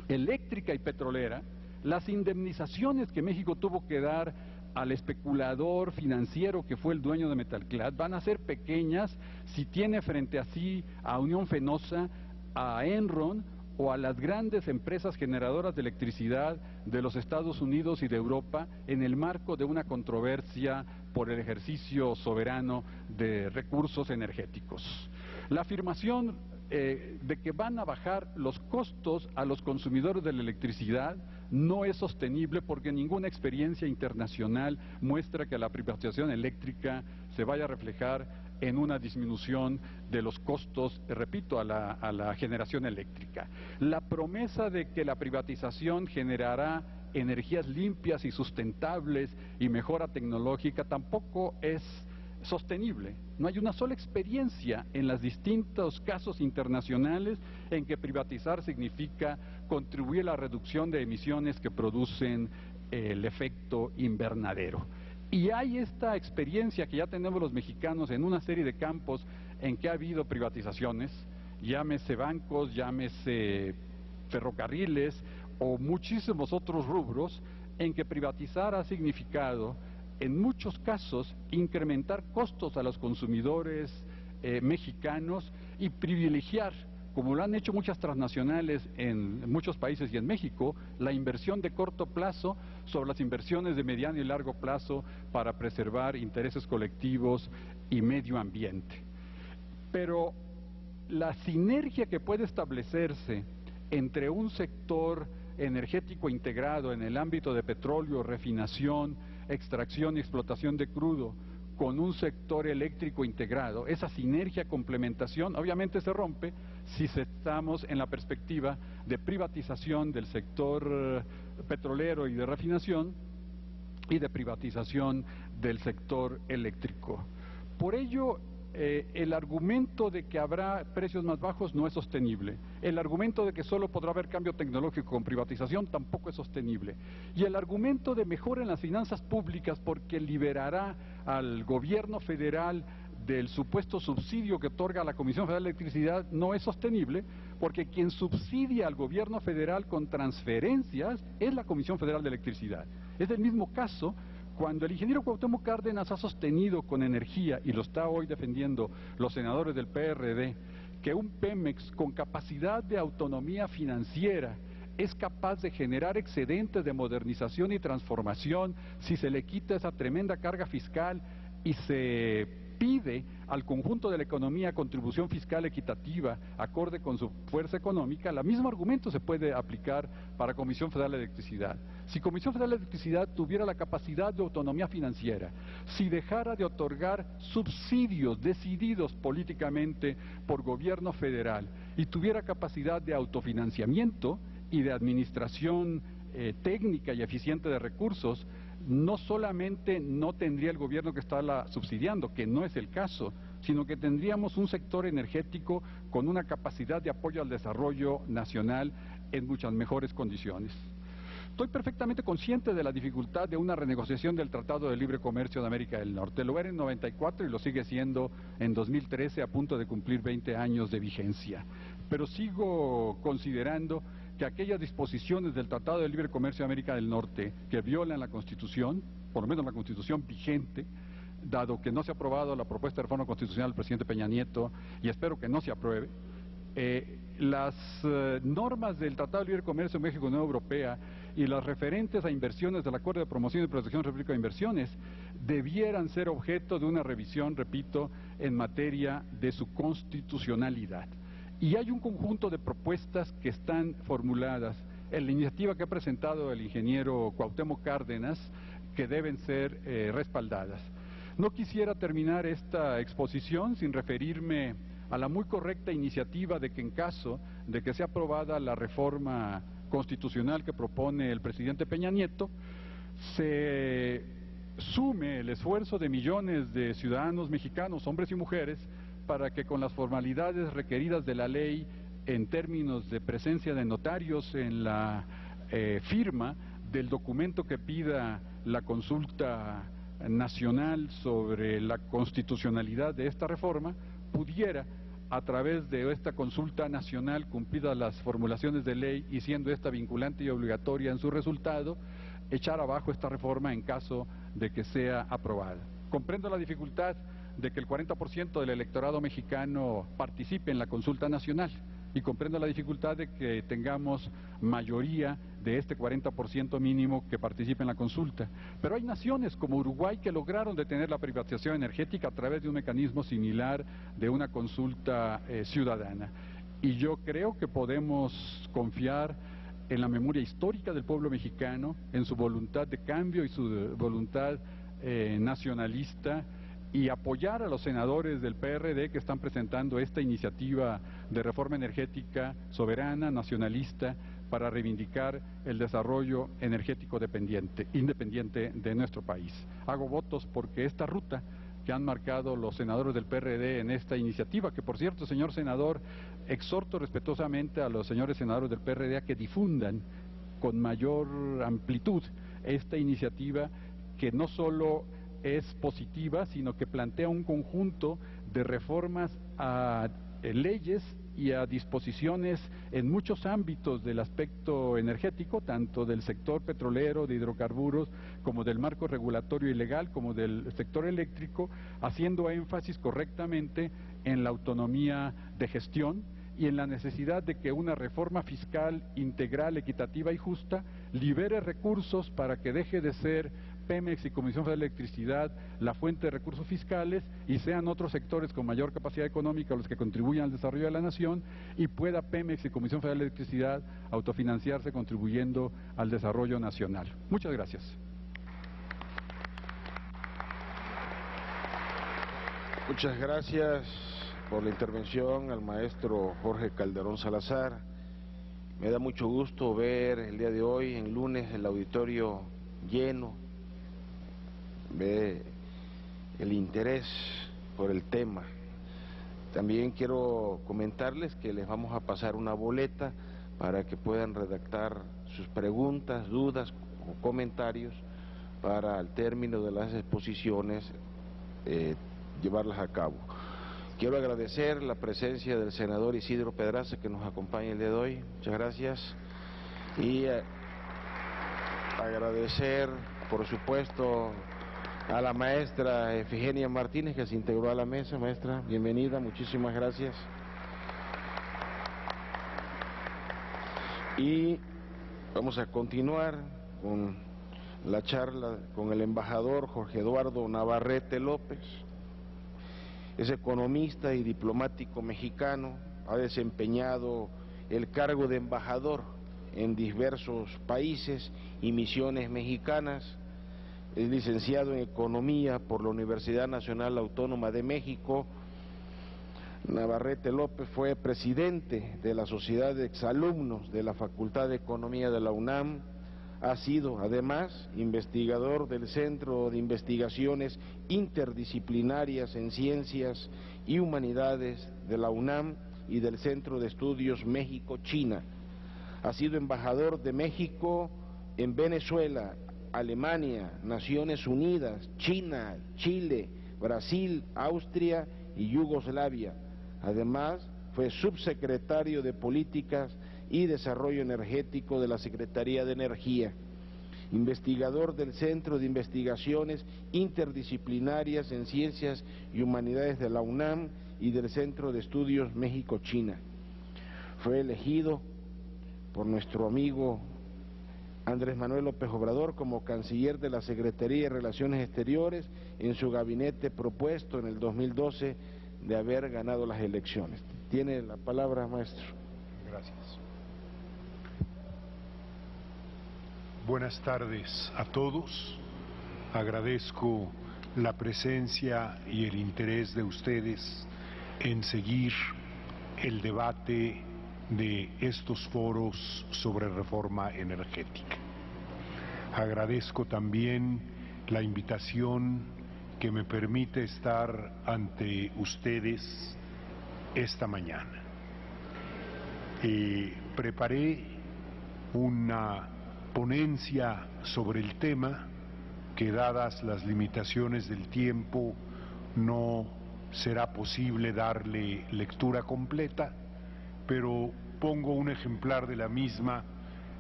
eléctrica y petrolera, las indemnizaciones que México tuvo que dar al especulador financiero que fue el dueño de Metalclad van a ser pequeñas si tiene frente a sí a Unión Fenosa, a Enron o a las grandes empresas generadoras de electricidad de los Estados Unidos y de Europa en el marco de una controversia por el ejercicio soberano de recursos energéticos. La afirmación de que van a bajar los costos a los consumidores de la electricidad no es sostenible porque ninguna experiencia internacional muestra que la privatización eléctrica se vaya a reflejar en una disminución de los costos, repito, a la generación eléctrica. La promesa de que la privatización generará energías limpias y sustentables y mejora tecnológica tampoco es sostenible. No hay una sola experiencia en los distintos casos internacionales en que privatizar significa contribuir a la reducción de emisiones que producen el efecto invernadero. Y hay esta experiencia que ya tenemos los mexicanos en una serie de campos en que ha habido privatizaciones, llámese bancos, llámese ferrocarriles o muchísimos otros rubros, en que privatizar ha significado en muchos casos incrementar costos a los consumidores mexicanos y privilegiar, como lo han hecho muchas transnacionales en muchos países y en México, la inversión de corto plazo sobre las inversiones de mediano y largo plazo para preservar intereses colectivos y medio ambiente. Pero la sinergia que puede establecerse entre un sector energético integrado en el ámbito de petróleo, refinación, extracción y explotación de crudo, con un sector eléctrico integrado, esa sinergia, complementación, obviamente se rompe si estamos en la perspectiva de privatización del sector petrolero y de refinación y de privatización del sector eléctrico. Por ello, el argumento de que habrá precios más bajos no es sostenible. El argumento de que solo podrá haber cambio tecnológico con privatización tampoco es sostenible. Y el argumento de mejora en las finanzas públicas porque liberará al gobierno federal del supuesto subsidio que otorga la Comisión Federal de Electricidad no es sostenible, porque quien subsidia al gobierno federal con transferencias es la Comisión Federal de Electricidad. Es el mismo caso cuando el ingeniero Cuauhtémoc Cárdenas ha sostenido con energía, y lo está hoy defendiendo los senadores del PRD, que un Pemex con capacidad de autonomía financiera es capaz de generar excedentes de modernización y transformación si se le quita esa tremenda carga fiscal y se pide al conjunto de la economía contribución fiscal equitativa acorde con su fuerza económica, el mismo argumento se puede aplicar para Comisión Federal de Electricidad. Si Comisión Federal de Electricidad tuviera la capacidad de autonomía financiera, si dejara de otorgar subsidios decididos políticamente por gobierno federal y tuviera capacidad de autofinanciamiento y de administración técnica y eficiente de recursos, no solamente no tendría el gobierno que está subsidiando, que no es el caso, sino que tendríamos un sector energético con una capacidad de apoyo al desarrollo nacional en muchas mejores condiciones. Estoy perfectamente consciente de la dificultad de una renegociación del Tratado de Libre Comercio de América del Norte. Lo era en 94 y lo sigue siendo en 2013, a punto de cumplir 20 años de vigencia. Pero sigo considerando que aquellas disposiciones del Tratado de Libre Comercio de América del Norte que violan la Constitución, por lo menos la Constitución vigente, dado que no se ha aprobado la propuesta de reforma constitucional del presidente Peña Nieto, y espero que no se apruebe, las normas del Tratado de Libre Comercio de México y Unión Europea y las referentes a inversiones del Acuerdo de Promoción y Protección de la República de Inversiones debieran ser objeto de una revisión, repito, en materia de su constitucionalidad. Y hay un conjunto de propuestas que están formuladas en la iniciativa que ha presentado el ingeniero Cuauhtémoc Cárdenas que deben ser respaldadas. No quisiera terminar esta exposición sin referirme a la muy correcta iniciativa de que en caso de que sea aprobada la reforma constitucional que propone el presidente Peña Nieto, se sume el esfuerzo de millones de ciudadanos mexicanos, hombres y mujeres, para que con las formalidades requeridas de la ley en términos de presencia de notarios en la firma del documento que pida la consulta nacional sobre la constitucionalidad de esta reforma, pudiera, a través de esta consulta nacional, cumplidas las formulaciones de ley y siendo esta vinculante y obligatoria en su resultado, echar abajo esta reforma en caso de que sea aprobada. Comprendo la dificultad de que el 40% del electorado mexicano participe en la consulta nacional y comprendo la dificultad de que tengamos mayoría de este 40% mínimo que participe en la consulta. Pero hay naciones como Uruguay que lograron detener la privatización energética a través de un mecanismo similar de una consulta ciudadana. Y yo creo que podemos confiar en la memoria histórica del pueblo mexicano, en su voluntad de cambio y su voluntad nacionalista, y apoyar a los senadores del PRD que están presentando esta iniciativa de reforma energética soberana, nacionalista, para reivindicar el desarrollo energético independiente de nuestro país. Hago votos porque esta ruta que han marcado los senadores del PRD en esta iniciativa, que por cierto, señor senador, exhorto respetuosamente a los señores senadores del PRD a que difundan con mayor amplitud esta iniciativa que no solo es positiva, sino que plantea un conjunto de reformas a leyes y a disposiciones en muchos ámbitos del aspecto energético, tanto del sector petrolero, de hidrocarburos, como del marco regulatorio y legal, como del sector eléctrico, haciendo énfasis correctamente en la autonomía de gestión y en la necesidad de que una reforma fiscal integral, equitativa y justa libere recursos para que deje de ser Pemex y Comisión Federal de Electricidad la fuente de recursos fiscales y sean otros sectores con mayor capacidad económica los que contribuyan al desarrollo de la nación y pueda Pemex y Comisión Federal de Electricidad autofinanciarse contribuyendo al desarrollo nacional. Muchas gracias. Muchas gracias por la intervención al maestro Jorge Calderón Salazar. Me da mucho gusto ver el día de hoy, en lunes, el auditorio lleno. Ve el interés por el tema. También quiero comentarles que les vamos a pasar una boleta para que puedan redactar sus preguntas, dudas o comentarios para al término de las exposiciones llevarlas a cabo. Quiero agradecer la presencia del senador Isidro Pedraza que nos acompaña el día de hoy. Muchas gracias. Y agradecer, por supuesto, a la maestra Efigenia Martínez que se integró a la mesa. Maestra, bienvenida, muchísimas gracias. Y vamos a continuar con la charla con el embajador Jorge Eduardo Navarrete López. Es economista y diplomático mexicano, ha desempeñado el cargo de embajador en diversos países y misiones mexicanas. Es licenciado en Economía por la Universidad Nacional Autónoma de México. Navarrete López fue presidente de la Sociedad de Exalumnos de la Facultad de Economía de la UNAM. Ha sido, además, investigador del Centro de Investigaciones Interdisciplinarias en Ciencias y Humanidades de la UNAM y del Centro de Estudios México-China. Ha sido embajador de México en Venezuela, Alemania, Naciones Unidas, China, Chile, Brasil, Austria y Yugoslavia. Además, fue subsecretario de Políticas y Desarrollo Energético de la Secretaría de Energía, investigador del Centro de Investigaciones Interdisciplinarias en Ciencias y Humanidades de la UNAM y del Centro de Estudios México-China. Fue elegido por nuestro amigo Andrés Manuel López Obrador como canciller de la Secretaría de Relaciones Exteriores en su gabinete propuesto en el 2012 de haber ganado las elecciones. Tiene la palabra, maestro. Gracias. Buenas tardes a todos. Agradezco la presencia y el interés de ustedes en seguir el debate de estos foros sobre reforma energética. Agradezco también la invitación que me permite estar ante ustedes esta mañana. Preparé una ponencia sobre el tema que, dadas las limitaciones del tiempo, no será posible darle lectura completa, pero pongo un ejemplar de la misma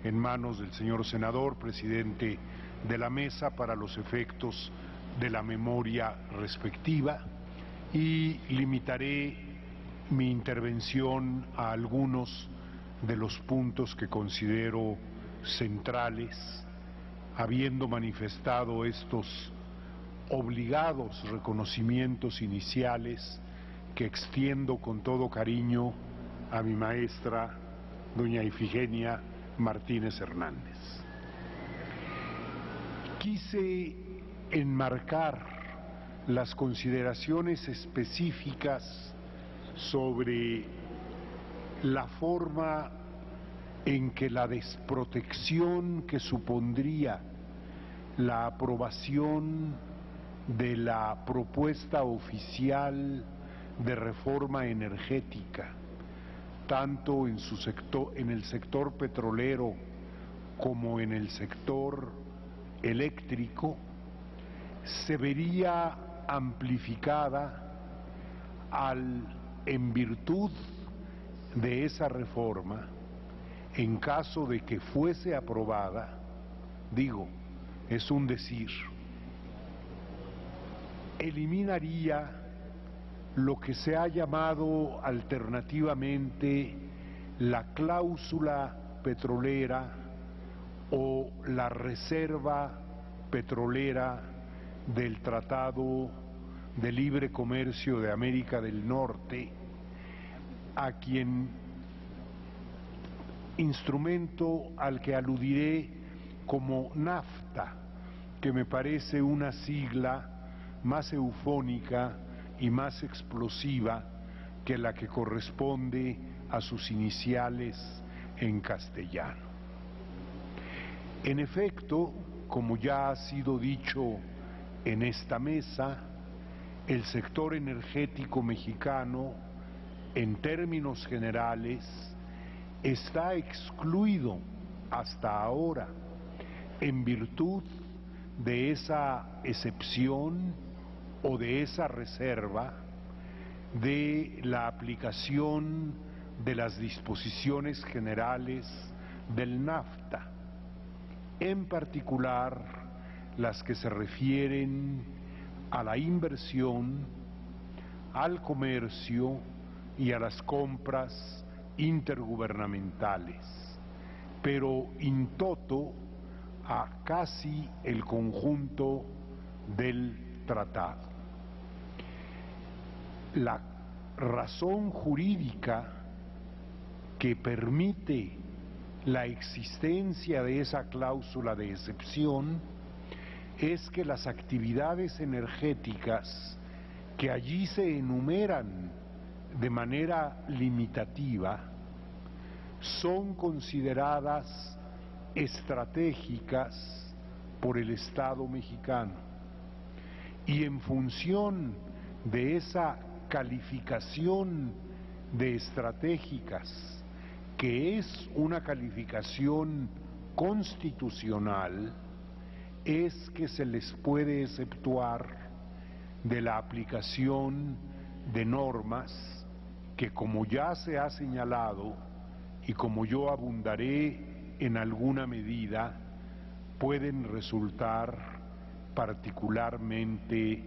en manos del señor senador, presidente de la mesa, para los efectos de la memoria respectiva, y limitaré mi intervención a algunos de los puntos que considero centrales, habiendo manifestado estos obligados reconocimientos iniciales que extiendo con todo cariño a mi maestra, doña Ifigenia Martínez Hernández. Quise enmarcar las consideraciones específicas sobre la forma en que la desprotección que supondría la aprobación de la propuesta oficial de reforma energética, tanto en su sector, en el sector petrolero como en el sector eléctrico, se vería amplificada en virtud de esa reforma, en caso de que fuese aprobada, digo, es un decir, eliminaría lo que se ha llamado alternativamente la cláusula petrolera o la reserva petrolera del Tratado de Libre Comercio de América del Norte, instrumento al que aludiré como NAFTA, que me parece una sigla más eufónica y más explosiva que la que corresponde a sus iniciales en castellano. En efecto, como ya ha sido dicho en esta mesa, el sector energético mexicano, en términos generales, está excluido hasta ahora en virtud de esa excepción o de esa reserva de la aplicación de las disposiciones generales del NAFTA, en particular las que se refieren a la inversión, al comercio y a las compras intergubernamentales, pero in toto a casi el conjunto del tratado. La razón jurídica que permite la existencia de esa cláusula de excepción es que las actividades energéticas que allí se enumeran de manera limitativa son consideradas estratégicas por el Estado mexicano, y en función de esa calificación de estratégicas, que es una calificación constitucional, es que se les puede exceptuar de la aplicación de normas que, como ya se ha señalado y como yo abundaré en alguna medida, pueden resultar particularmente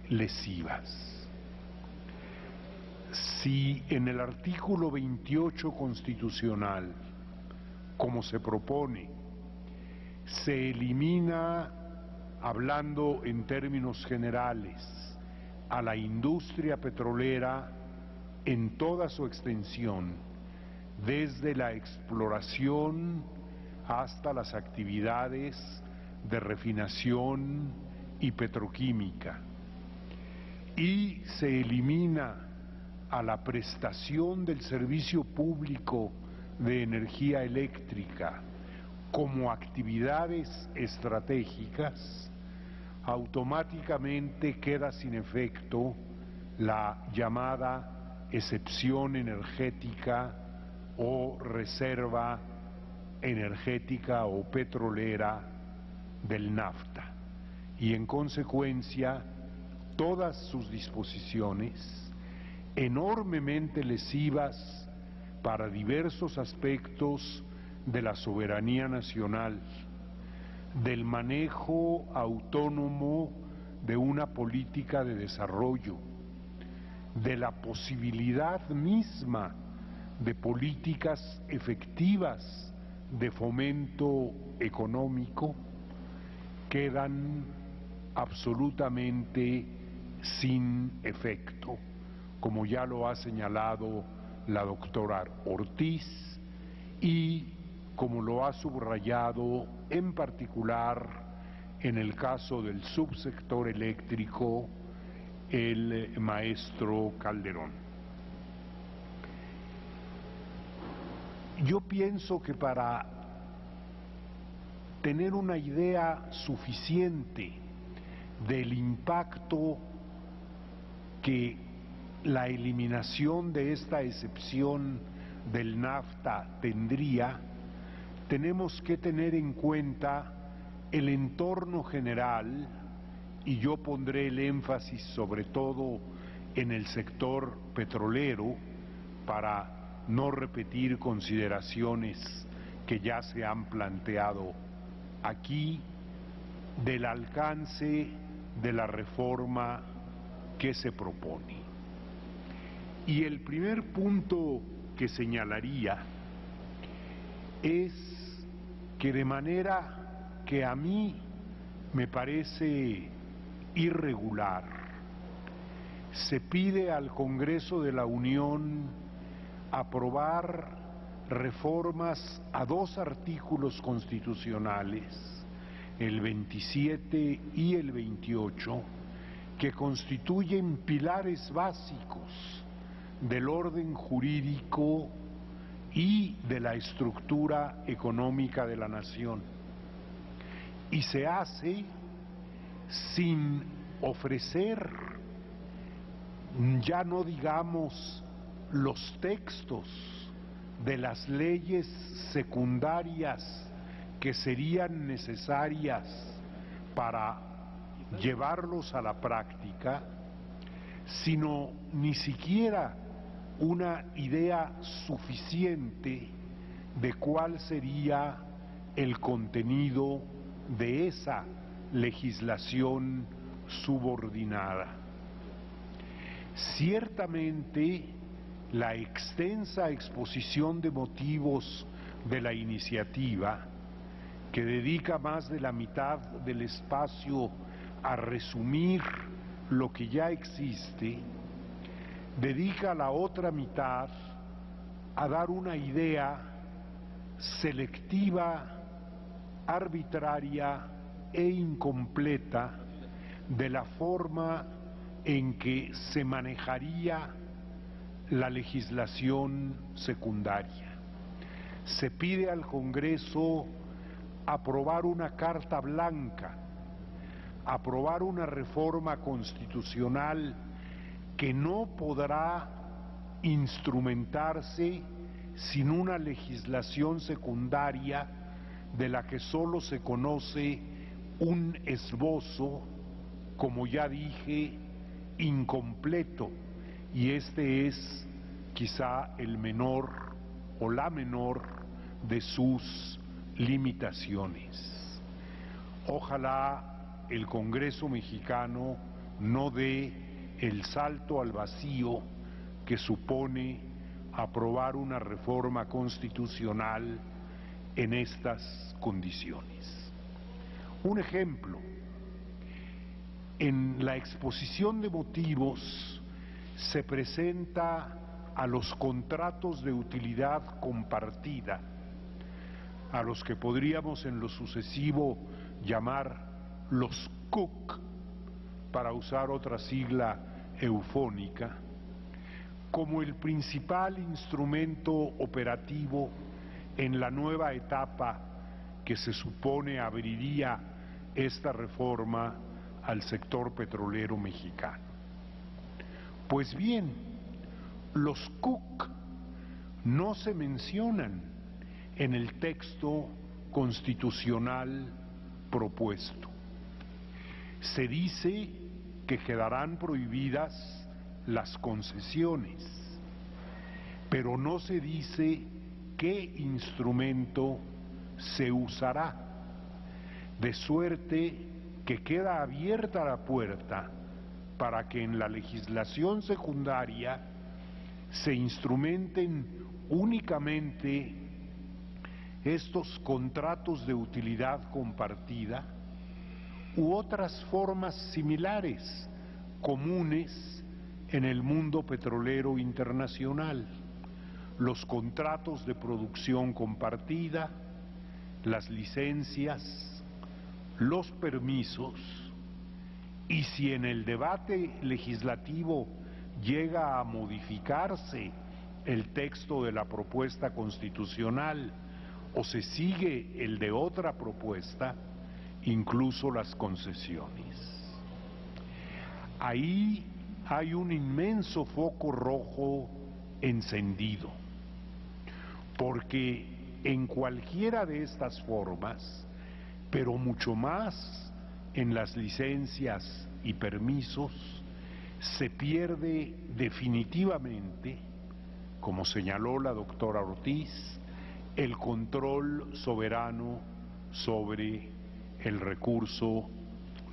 lesivas. Si en el artículo 28 constitucional, como se propone, se elimina, hablando en términos generales, a la industria petrolera en toda su extensión, desde la exploración hasta las actividades de refinación y petroquímica, y se elimina a la prestación del servicio público de energía eléctrica como actividades estratégicas, automáticamente queda sin efecto la llamada excepción energética o reserva energética o petrolera del NAFTA, y en consecuencia todas sus disposiciones enormemente lesivas para diversos aspectos de la soberanía nacional, del manejo autónomo de una política de desarrollo, de la posibilidad misma de políticas efectivas de fomento económico, quedan absolutamente sin efecto, como ya lo ha señalado la doctora Ortiz y como lo ha subrayado en particular en el caso del subsector eléctrico el maestro Calderón. Yo pienso que para tener una idea suficiente del impacto que la eliminación de esta excepción del NAFTA tendría, tenemos que tener en cuenta el entorno general, y yo pondré el énfasis sobre todo en el sector petrolero para no repetir consideraciones que ya se han planteado aquí, del alcance de la reforma que se propone. Y el primer punto que señalaría es que, de manera que a mí me parece irregular, se pide al Congreso de la Unión aprobar reformas a 2 artículos constitucionales, el 27 y el 28, que constituyen pilares básicos del orden jurídico y de la estructura económica de la nación. Y se hace sin ofrecer, ya no digamos los textos de las leyes secundarias que serían necesarias para llevarlos a la práctica, sino ni siquiera una idea suficiente de cuál sería el contenido de esa legislación subordinada. Ciertamente, la extensa exposición de motivos de la iniciativa, que dedica más de la mitad del espacio a resumir lo que ya existe, dedica la otra mitad a dar una idea selectiva, arbitraria e incompleta de la forma en que se manejaría la legislación secundaria. Se pide al Congreso aprobar una carta blanca, aprobar una reforma constitucional que no podrá instrumentarse sin una legislación secundaria de la que solo se conoce un esbozo, como ya dije, incompleto, y este es quizá el menor o la menor de sus limitaciones. Ojalá el Congreso mexicano no dé el salto al vacío que supone aprobar una reforma constitucional en estas condiciones. Un ejemplo: en la exposición de motivos se presenta a los contratos de utilidad compartida, a los que podríamos en lo sucesivo llamar los CUC, para usar otra sigla eufónica, como el principal instrumento operativo en la nueva etapa que se supone abriría esta reforma al sector petrolero mexicano. Pues bien, los CUC no se mencionan en el texto constitucional propuesto. Se dice que quedarán prohibidas las concesiones, pero no se dice qué instrumento se usará, de suerte que queda abierta la puerta para que en la legislación secundaria se instrumenten únicamente estos contratos de utilidad compartida u otras formas similares, comunes en el mundo petrolero internacional, los contratos de producción compartida, las licencias, los permisos, y si en el debate legislativo llega a modificarse el texto de la propuesta constitucional o se sigue el de otra propuesta, incluso las concesiones. Ahí hay un inmenso foco rojo encendido, porque en cualquiera de estas formas, pero mucho más en las licencias y permisos, se pierde definitivamente, como señaló la doctora Ortiz, el control soberano sobre el recurso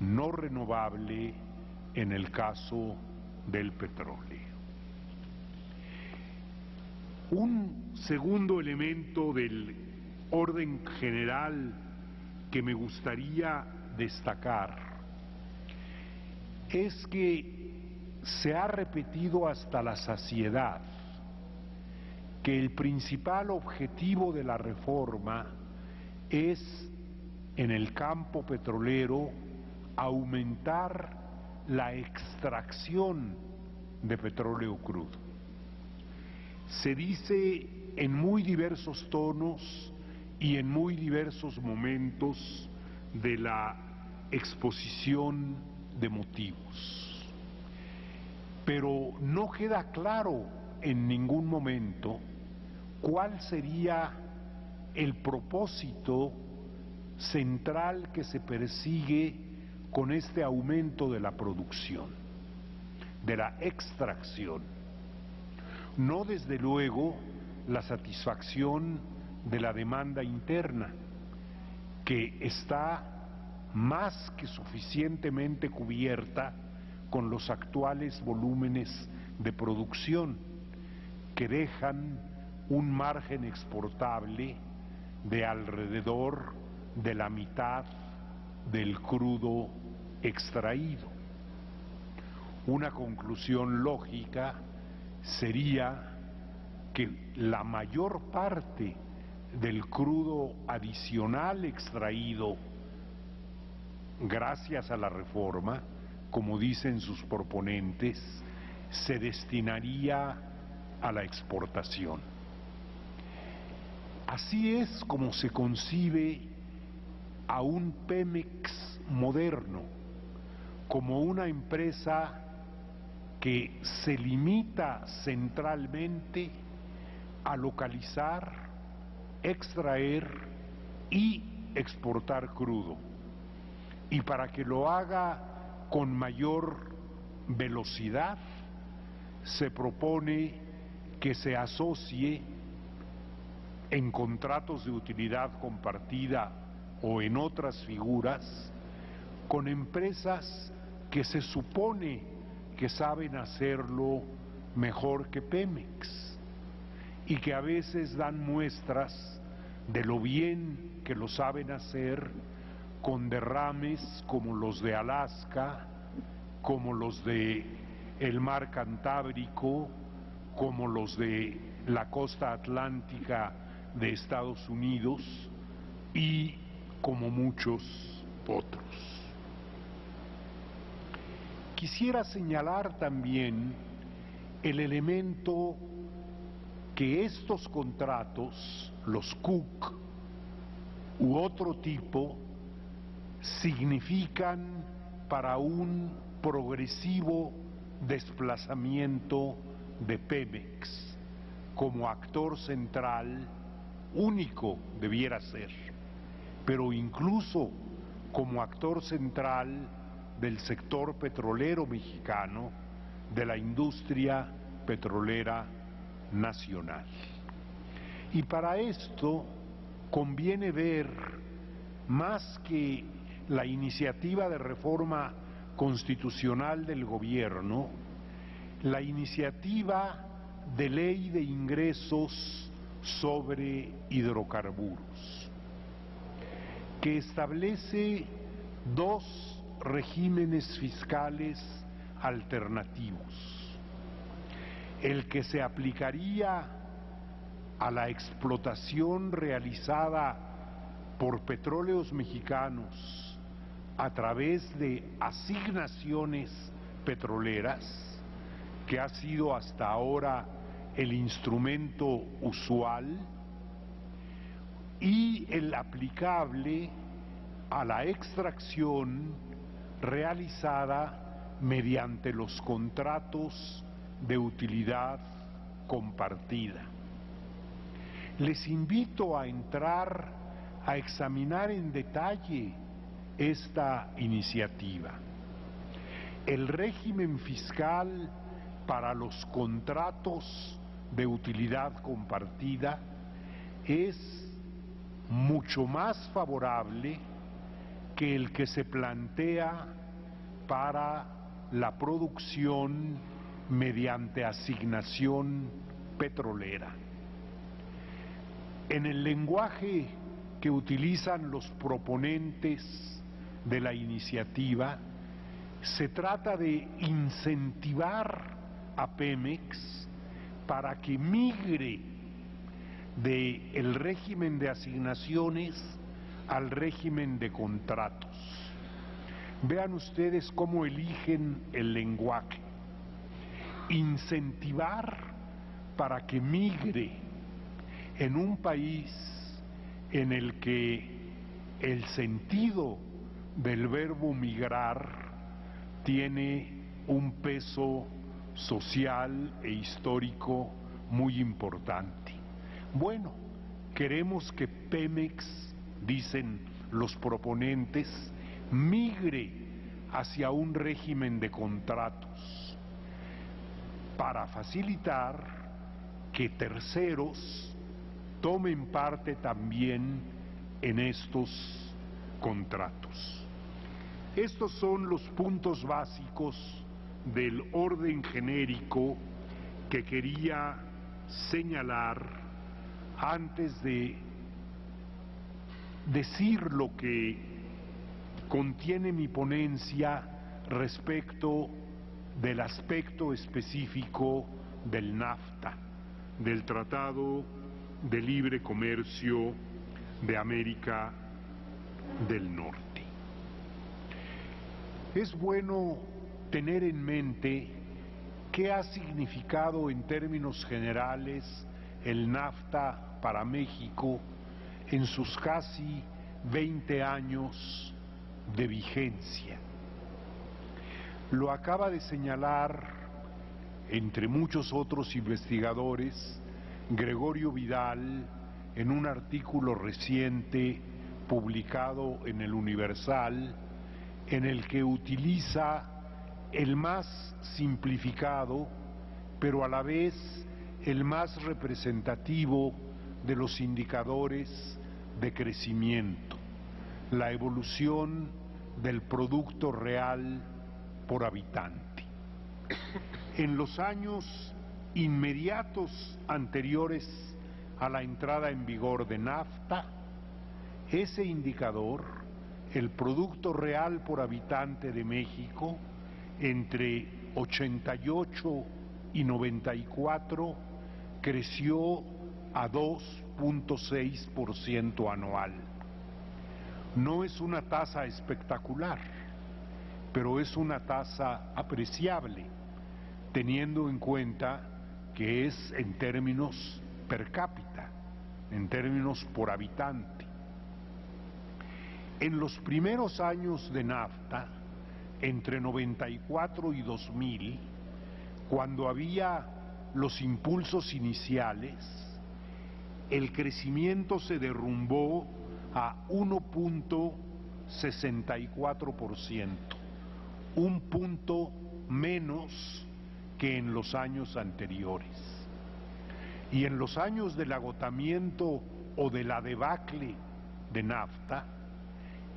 no renovable en el caso del petróleo. Un segundo elemento del orden general que me gustaría destacar es que se ha repetido hasta la saciedad que el principal objetivo de la reforma es, en el campo petrolero, aumentar la extracción de petróleo crudo. Se dice en muy diversos tonos y en muy diversos momentos de la exposición de motivos, pero no queda claro en ningún momento cuál sería el propósito central que se persigue con este aumento de la producción, de la extracción. No, desde luego, la satisfacción de la demanda interna, que está más que suficientemente cubierta con los actuales volúmenes de producción, que dejan un margen exportable de alrededor de la mitad del crudo extraído. Una conclusión lógica sería que la mayor parte del crudo adicional extraído gracias a la reforma, como dicen sus proponentes, se destinaría a la exportación. Así es como se concibe a un Pemex moderno, como una empresa que se limita centralmente a localizar, extraer y exportar crudo, y para que lo haga con mayor velocidad se propone que se asocie en contratos de utilidad compartida o en otras figuras con empresas que se supone que saben hacerlo mejor que Pemex y que a veces dan muestras de lo bien que lo saben hacer, con derrames como los de Alaska, como los de el mar Cantábrico, como los de la costa atlántica de Estados Unidos y como muchos otros. quisiera señalar también el elemento que estos contratos, los CUC u otro tipo, significan para un progresivo desplazamiento de Pemex como actor central único debiera ser, pero incluso como actor central del sector petrolero mexicano, de la industria petrolera nacional. Y para esto conviene ver, más que la iniciativa de reforma constitucional del gobierno, la iniciativa de ley de ingresos sobre hidrocarburos, que establece dos regímenes fiscales alternativos: el que se aplicaría a la explotación realizada por Petróleos Mexicanos a través de asignaciones petroleras, que ha sido hasta ahora el instrumento usual, y el aplicable a la extracción realizada mediante los contratos de utilidad compartida. Les invito a entrar a examinar en detalle esta iniciativa. El régimen fiscal para los contratos de utilidad compartida es mucho más favorable que el que se plantea para la producción mediante asignación petrolera. En el lenguaje que utilizan los proponentes de la iniciativa, se trata de incentivar a Pemex para que migre del régimen de asignaciones al régimen de contratos. Vean ustedes cómo eligen el lenguaje: incentivar para que migre en un país en el que el sentido del verbo migrar tiene un peso social e histórico muy importante. Bueno, queremos que Pemex, dicen los proponentes, migre hacia un régimen de contratos para facilitar que terceros tomen parte también en estos contratos. Estos son los puntos básicos del orden genérico que quería señalar antes de decir lo que contiene mi ponencia respecto del aspecto específico del NAFTA, del Tratado de Libre Comercio de América del Norte. Es bueno tener en mente qué ha significado en términos generales el NAFTA para México en sus casi 20 años de vigencia. Lo acaba de señalar, entre muchos otros investigadores, Gregorio Vidal en un artículo reciente publicado en el Universal, en el que utiliza el más simplificado, pero a la vez el más representativo de los indicadores de crecimiento, la evolución del Producto Real por habitante. En los años inmediatos anteriores a la entrada en vigor de NAFTA, ese indicador, el Producto Real por habitante de México, entre 88 y 94, creció a 2.6% anual. No es una tasa espectacular, pero es una tasa apreciable, teniendo en cuenta que es en términos per cápita, en términos por habitante. En los primeros años de NAFTA, entre 94 y 2000, cuando había los impulsos iniciales, el crecimiento se derrumbó a 1.64%, un punto menos que en los años anteriores. Y en los años del agotamiento o de la debacle de NAFTA,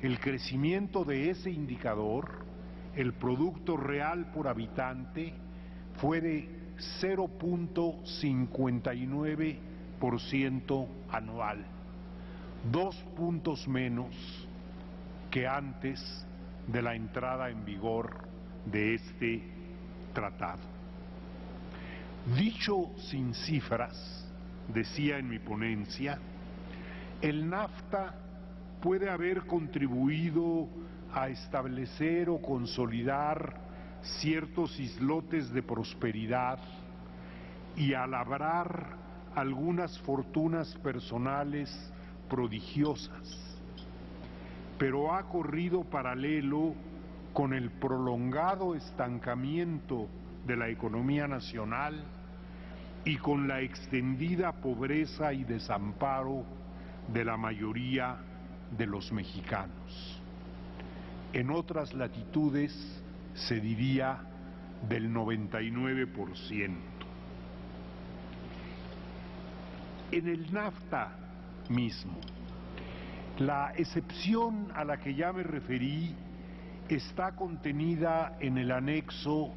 el crecimiento de ese indicador, el Producto Real por habitante, fue de 0.59% anual, 2 puntos menos que antes de la entrada en vigor de este tratado. Dicho sin cifras, decía en mi ponencia, el NAFTA puede haber contribuido a establecer o consolidar ciertos islotes de prosperidad y a labrar algunas fortunas personales prodigiosas, pero ha corrido paralelo con el prolongado estancamiento de la economía nacional y con la extendida pobreza y desamparo de la mayoría de los mexicanos. En otras latitudes se diría del 99%. En el NAFTA mismo, la excepción a la que ya me referí está contenida en el anexo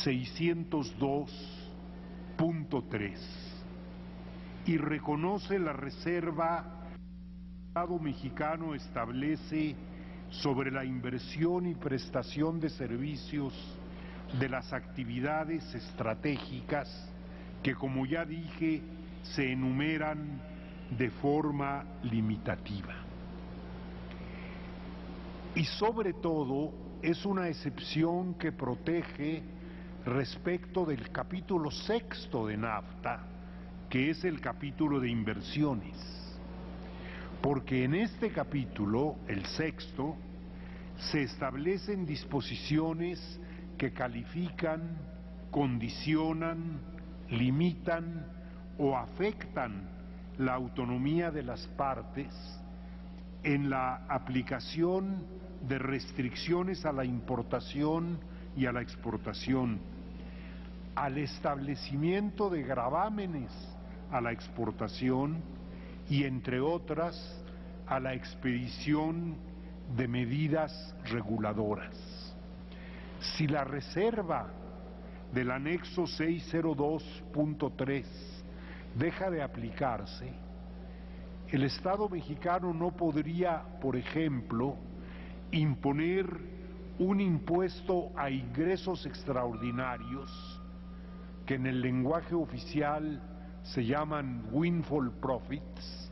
602.3 y reconoce la reserva que el Estado mexicano establece sobre la inversión y prestación de servicios de las actividades estratégicas que, como ya dije, se enumeran de forma limitativa. Y sobre todo es una excepción que protege respecto del capítulo sexto de NAFTA, que es el capítulo de inversiones, porque en este capítulo, el sexto, se establecen disposiciones que califican, condicionan, limitan o afectan la autonomía de las partes en la aplicación de restricciones a la importación y a la exportación, al establecimiento de gravámenes a la exportación y, entre otras, a la expedición de medidas reguladoras. Si la reserva del anexo 602.3 deja de aplicarse, el Estado mexicano no podría, por ejemplo, imponer un impuesto a ingresos extraordinarios, que en el lenguaje oficial se llaman windfall profits,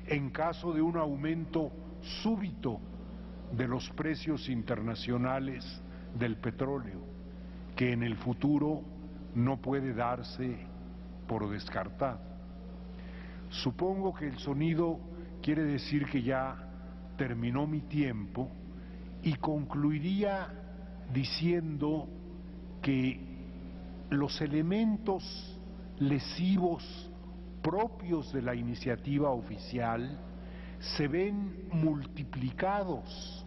en caso de un aumento súbito de los precios internacionales del petróleo, que en el futuro no puede darse por descartado. Supongo que el sonido quiere decir que ya terminó mi tiempo y concluiría diciendo que los elementos lesivos propios de la iniciativa oficial se ven multiplicados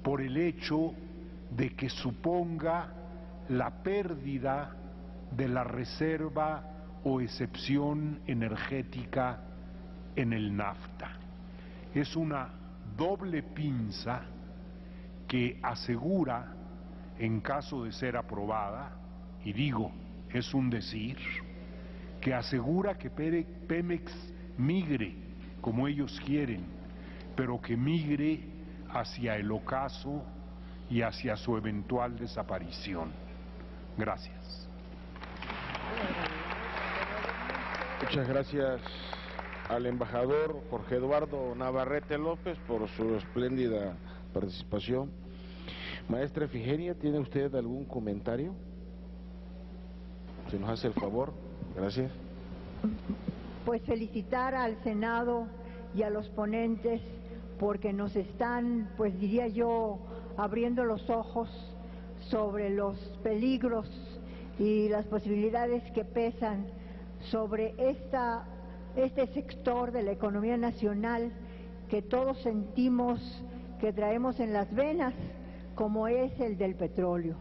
por el hecho de que suponga la pérdida de la reserva o excepción energética en el NAFTA. Es una doble pinza que asegura, en caso de ser aprobada, y digo, es un decir, que asegura que Pemex migre como ellos quieren, pero que migre hacia el ocaso y hacia su eventual desaparición. Gracias. Muchas gracias al embajador Jorge Eduardo Navarrete López por su espléndida participación. Maestra Efigenia, ¿tiene usted algún comentario? ¿Se nos hace el favor? Gracias. Pues felicitar al Senado y a los ponentes porque nos están, pues diría yo, abriendo los ojos sobre los peligros y las posibilidades que pesan sobre este sector de la economía nacional que todos sentimos que traemos en las venas, como es el del petróleo,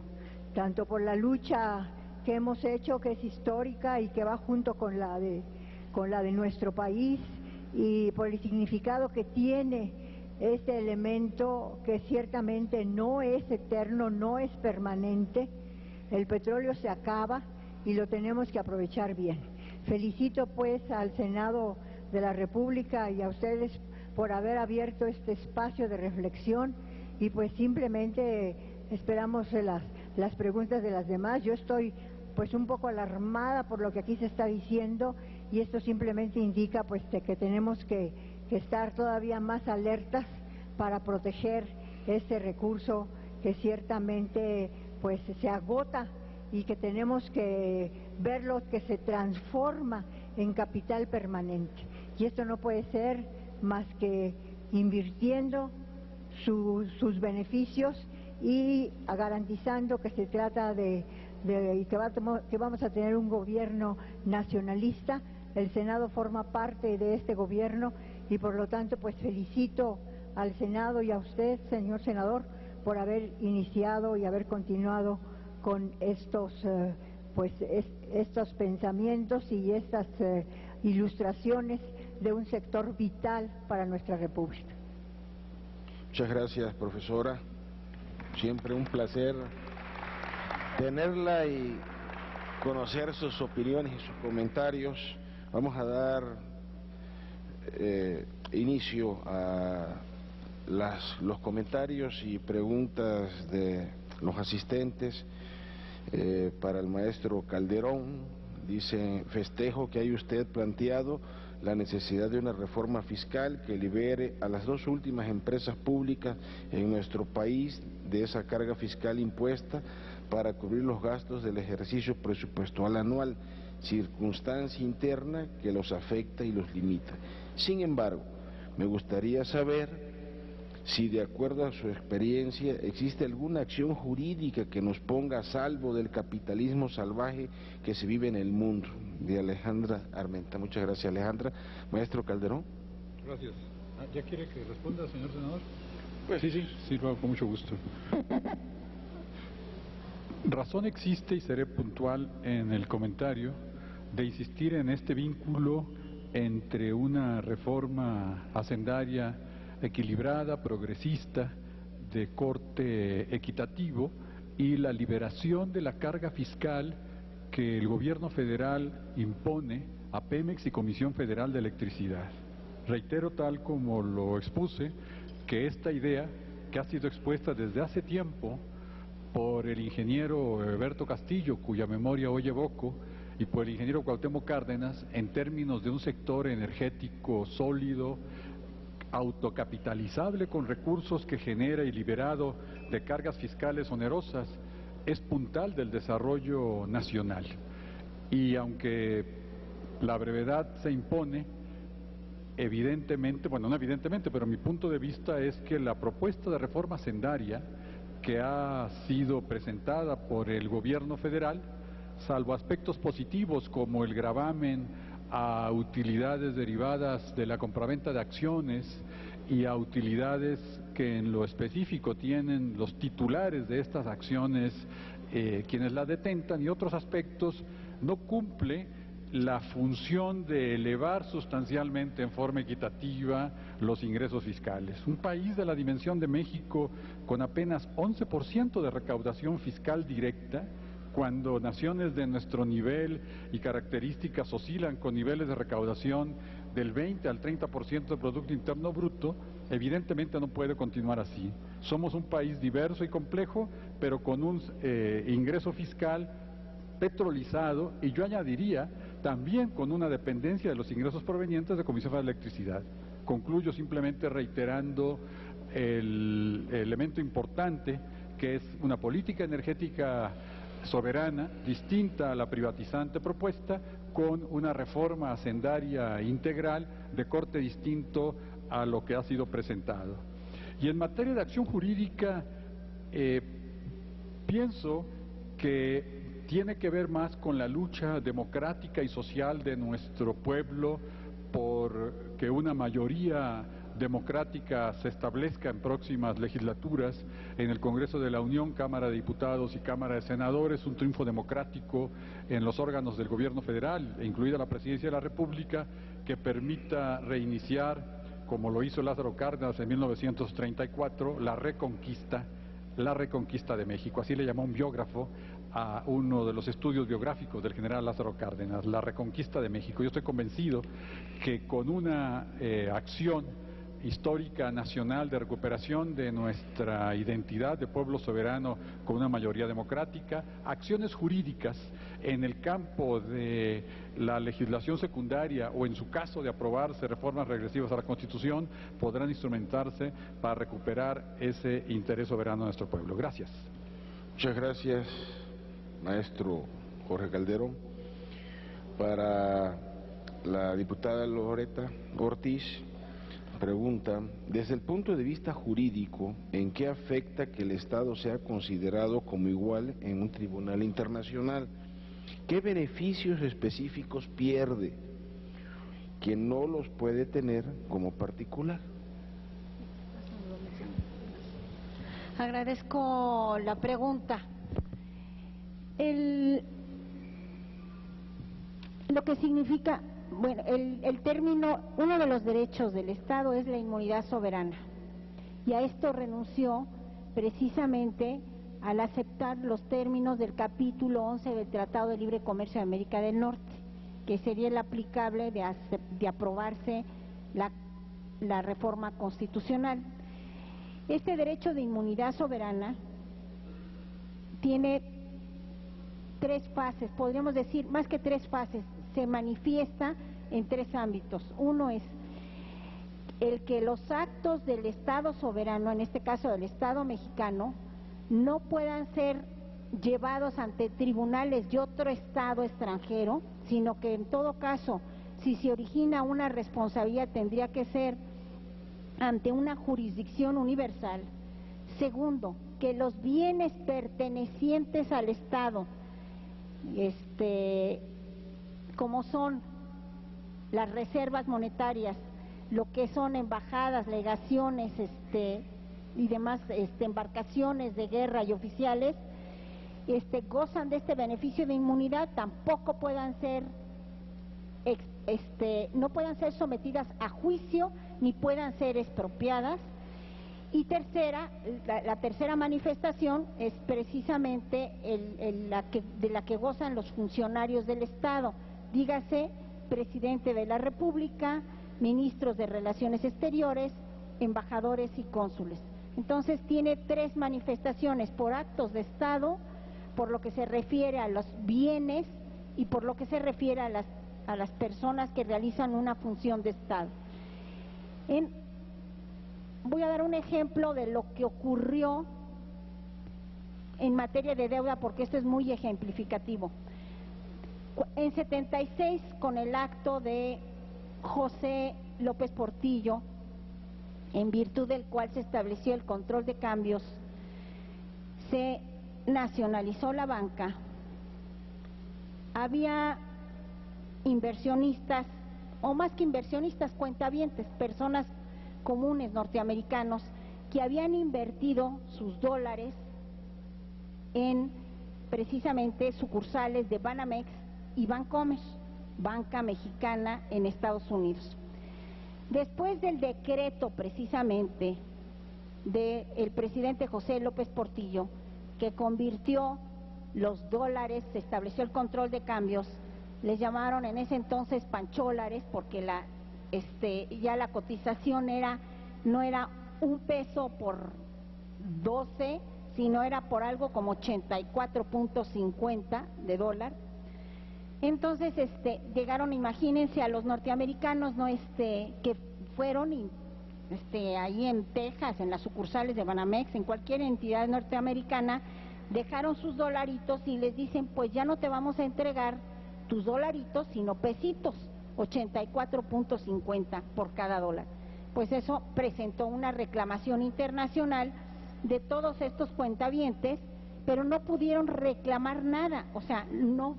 tanto por la lucha que hemos hecho, que es histórica y que va junto con la de nuestro país, y por el significado que tiene este elemento que ciertamente no es eterno, no es permanente. El petróleo se acaba y lo tenemos que aprovechar bien. Felicito pues al Senado de la República y a ustedes por haber abierto este espacio de reflexión, y pues simplemente esperamos las preguntas de las demás. Yo estoy pues un poco alarmada por lo que aquí se está diciendo, y esto simplemente indica pues que tenemos que estar todavía más alertas para proteger este recurso que ciertamente pues se agota y que tenemos que verlo que se transforma en capital permanente, y esto no puede ser más que invirtiendo sus beneficios y garantizando que se trata que vamos a tener un gobierno nacionalista. El Senado forma parte de este gobierno y por lo tanto pues felicito al Senado y a usted, señor senador, por haber iniciado y haber continuado con estos pensamientos y estas ilustraciones de un sector vital para nuestra República. Muchas gracias, profesora. Siempre un placer tenerla y conocer sus opiniones y sus comentarios. Vamos a dar inicio a los comentarios y preguntas de los asistentes. Para el maestro Calderón, dice: festejo que haya usted planteado la necesidad de una reforma fiscal que libere a las dos últimas empresas públicas en nuestro país de esa carga fiscal impuesta para cubrir los gastos del ejercicio presupuestal anual, circunstancia interna que los afecta y los limita. Sin embargo, me gustaría saber si, de acuerdo a su experiencia, existe alguna acción jurídica que nos ponga a salvo del capitalismo salvaje que se vive en el mundo. De Alejandra Armenta. Muchas gracias, Alejandra. Maestro Calderón. Gracias. ¿Ya quiere que responda, señor senador? Pues, sí, lo hago con mucho gusto. Razón existe, y seré puntual en el comentario, de insistir en este vínculo entre una reforma hacendaria equilibrada, progresista, de corte equitativo, y la liberación de la carga fiscal que el gobierno federal impone a Pemex y Comisión Federal de Electricidad. Reitero, tal como lo expuse, que esta idea, que ha sido expuesta desde hace tiempo por el ingeniero Alberto Castillo, cuya memoria hoy evoco, y por el ingeniero Cuauhtémoc Cárdenas, en términos de un sector energético sólido, autocapitalizable con recursos que genera y liberado de cargas fiscales onerosas, es puntal del desarrollo nacional. Y aunque la brevedad se impone, evidentemente, bueno, no evidentemente, pero mi punto de vista es que la propuesta de reforma hacendaria que ha sido presentada por el gobierno federal, salvo aspectos positivos como el gravamen a utilidades derivadas de la compraventa de acciones y a utilidades que en lo específico tienen los titulares de estas acciones, quienes la detentan, y otros aspectos, no cumple la función de elevar sustancialmente en forma equitativa los ingresos fiscales. Un país de la dimensión de México, con apenas 11% de recaudación fiscal directa, cuando naciones de nuestro nivel y características oscilan con niveles de recaudación del 20 al 30% del Producto Interno Bruto, evidentemente no puede continuar así. Somos un país diverso y complejo, pero con un ingreso fiscal petrolizado, y yo añadiría también con una dependencia de los ingresos provenientes de Comisión Federal de Electricidad. Concluyo simplemente reiterando el elemento importante que es una política energética soberana, distinta a la privatizante propuesta, con una reforma hacendaria integral de corte distinto a lo que ha sido presentado. Y en materia de acción jurídica, pienso que tiene que ver más con la lucha democrática y social de nuestro pueblo por que una mayoría democrática se establezca en próximas legislaturas en el Congreso de la Unión, Cámara de Diputados y Cámara de Senadores, un triunfo democrático en los órganos del gobierno federal, incluida la Presidencia de la República, que permita reiniciar, como lo hizo Lázaro Cárdenas en 1934, la reconquista de México. Así le llamó un biógrafo a uno de los estudios biográficos del general Lázaro Cárdenas, la reconquista de México. Yo estoy convencido que con una acción histórica nacional de recuperación de nuestra identidad de pueblo soberano con una mayoría democrática, acciones jurídicas en el campo de la legislación secundaria o en su caso de aprobarse reformas regresivas a la Constitución, podrán instrumentarse para recuperar ese interés soberano de nuestro pueblo. Gracias. Muchas gracias, maestro Jorge Calderón. Para la diputada Loretta Ortiz, pregunta, desde el punto de vista jurídico, ¿en qué afecta que el Estado sea considerado como igual en un tribunal internacional? ¿Qué beneficios específicos pierde quien no los puede tener como particular? Agradezco la pregunta. Lo que significa, bueno, el término, uno de los derechos del Estado es la inmunidad soberana, y a esto renunció precisamente al aceptar los términos del capítulo 11 del Tratado de Libre Comercio de América del Norte, que sería el aplicable de aprobarse la reforma constitucional. Este derecho de inmunidad soberana tiene tres fases, podríamos decir, más que tres fases, se manifiesta en tres ámbitos. Uno es el que los actos del Estado soberano, en este caso del Estado mexicano, no puedan ser llevados ante tribunales de otro Estado extranjero, sino que en todo caso, si se origina una responsabilidad, tendría que ser ante una jurisdicción universal. Segundo, que los bienes pertenecientes al Estado, como son las reservas monetarias, lo que son embajadas, legaciones y demás embarcaciones de guerra y oficiales, gozan de este beneficio de inmunidad, tampoco puedan ser no puedan ser sometidas a juicio ni puedan ser expropiadas. Y tercera, la tercera manifestación es precisamente de la que gozan los funcionarios del Estado, dígase presidente de la República, ministros de Relaciones Exteriores, embajadores y cónsules. Entonces tiene tres manifestaciones: por actos de Estado, por lo que se refiere a los bienes y por lo que se refiere a las personas que realizan una función de Estado. Voy a dar un ejemplo de lo que ocurrió en materia de deuda, porque esto es muy ejemplificativo. En 76, con el acto de José López Portillo, en virtud del cual se estableció el control de cambios, se nacionalizó la banca. Había inversionistas, o más que inversionistas, cuentavientes, personas comunes norteamericanos que habían invertido sus dólares en precisamente sucursales de Banamex y Bancomer, banca mexicana en Estados Unidos. Después del decreto precisamente del presidente José López Portillo, que convirtió los dólares, se estableció el control de cambios, les llamaron en ese entonces pancholares, porque ya la cotización no era un peso por 12, sino era por algo como 84.50 de dólar. Entonces llegaron, imagínense, a los norteamericanos, que fueron y ahí en Texas, en las sucursales de Banamex, en cualquier entidad norteamericana, dejaron sus dolaritos y les dicen, pues ya no te vamos a entregar tus dolaritos, sino pesitos, 84.50 por cada dólar. Pues eso presentó una reclamación internacional de todos estos cuentavientes, pero no pudieron reclamar nada, o sea, no,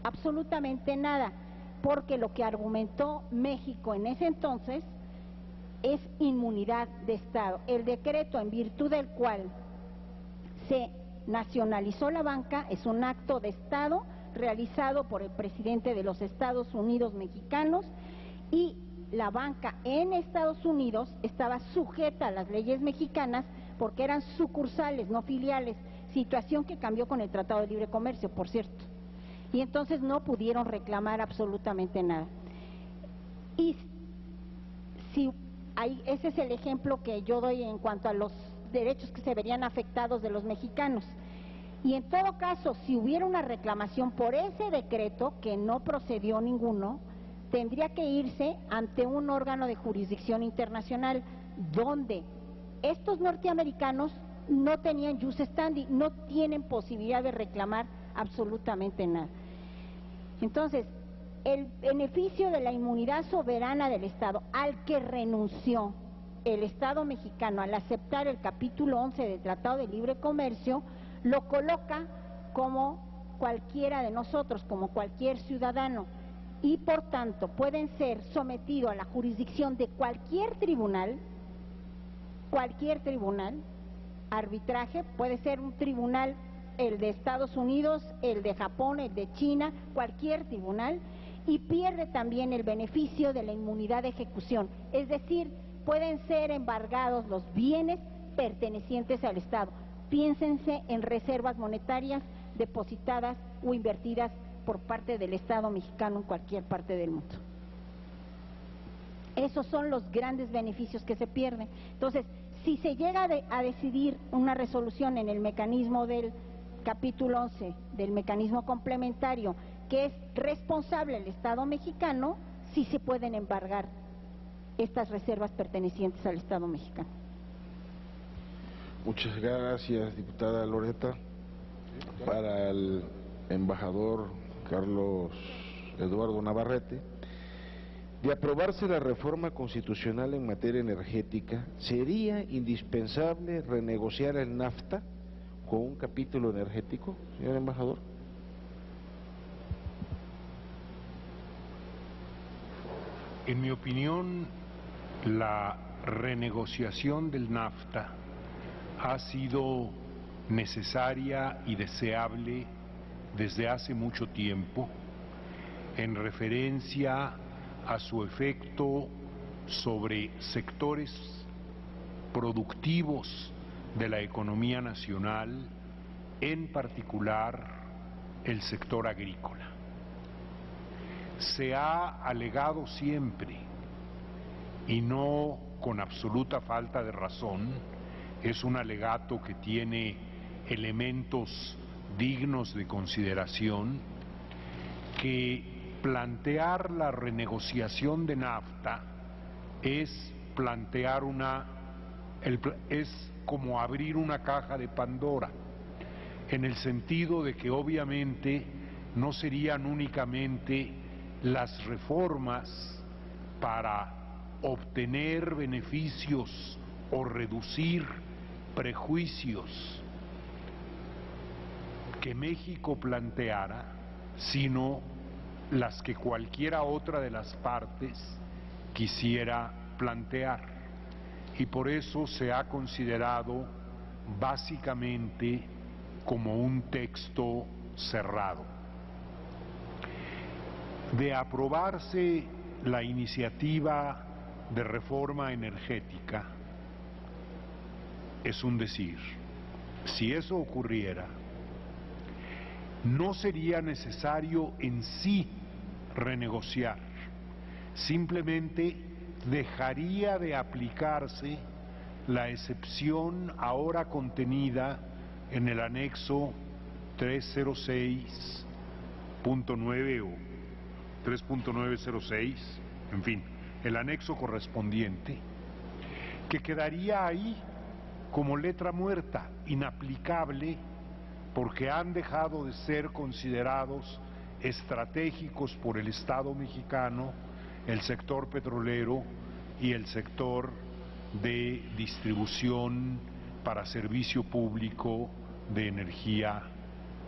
absolutamente nada, porque lo que argumentó México en ese entonces es inmunidad de Estado. El decreto en virtud del cual se nacionalizó la banca es un acto de Estado realizado por el presidente de los Estados Unidos mexicanos, y la banca en Estados Unidos estaba sujeta a las leyes mexicanas porque eran sucursales, no filiales, situación que cambió con el Tratado de Libre Comercio, por cierto, y entonces no pudieron reclamar absolutamente nada. Y si ese es el ejemplo que yo doy en cuanto a los derechos que se verían afectados de los mexicanos. Y en todo caso, si hubiera una reclamación por ese decreto, que no procedió ninguno, tendría que irse ante un órgano de jurisdicción internacional, donde estos norteamericanos no tenían jus standi, no tienen posibilidad de reclamar absolutamente nada. Entonces, el beneficio de la inmunidad soberana del Estado, al que renunció el Estado mexicano al aceptar el capítulo 11 del Tratado de Libre Comercio, lo coloca como cualquiera de nosotros, como cualquier ciudadano, y por tanto pueden ser sometidos a la jurisdicción de cualquier tribunal, arbitraje, puede ser un tribunal, el de Estados Unidos, el de Japón, el de China, cualquier tribunal, y pierde también el beneficio de la inmunidad de ejecución, es decir, pueden ser embargados los bienes pertenecientes al Estado. Piénsense en reservas monetarias depositadas o invertidas por parte del Estado mexicano en cualquier parte del mundo. Esos son los grandes beneficios que se pierden. Entonces, si se llega a decidir una resolución en el mecanismo del capítulo 11, del mecanismo complementario, que es responsable el Estado mexicano, sí se pueden embargar estas reservas pertenecientes al Estado mexicano. Muchas gracias, diputada Loretta. Para el embajador Carlos Eduardo Navarrete, de aprobarse la reforma constitucional en materia energética, ¿sería indispensable renegociar el NAFTA con un capítulo energético, señor embajador? En mi opinión, la renegociación del NAFTA ha sido necesaria y deseable desde hace mucho tiempo, en referencia a su efecto sobre sectores productivos de la economía nacional, en particular el sector agrícola. Se ha alegado siempre, y no con absoluta falta de razón, es un alegato que tiene elementos dignos de consideración, que plantear la renegociación de NAFTA es plantear es como abrir una caja de Pandora, en el sentido de que obviamente no serían únicamente las reformas para obtener beneficios o reducir prejuicios que México planteara, sino las que cualquiera otra de las partes quisiera plantear. Y por eso se ha considerado básicamente como un texto cerrado. De aprobarse la iniciativa de reforma energética, es un decir, si eso ocurriera, no sería necesario en sí renegociar, simplemente dejaría de aplicarse la excepción ahora contenida en el anexo 306.9 o 3.906, en fin, el anexo correspondiente, que quedaría ahí como letra muerta, inaplicable, porque han dejado de ser considerados estratégicos por el Estado mexicano, el sector petrolero y el sector de distribución para servicio público de energía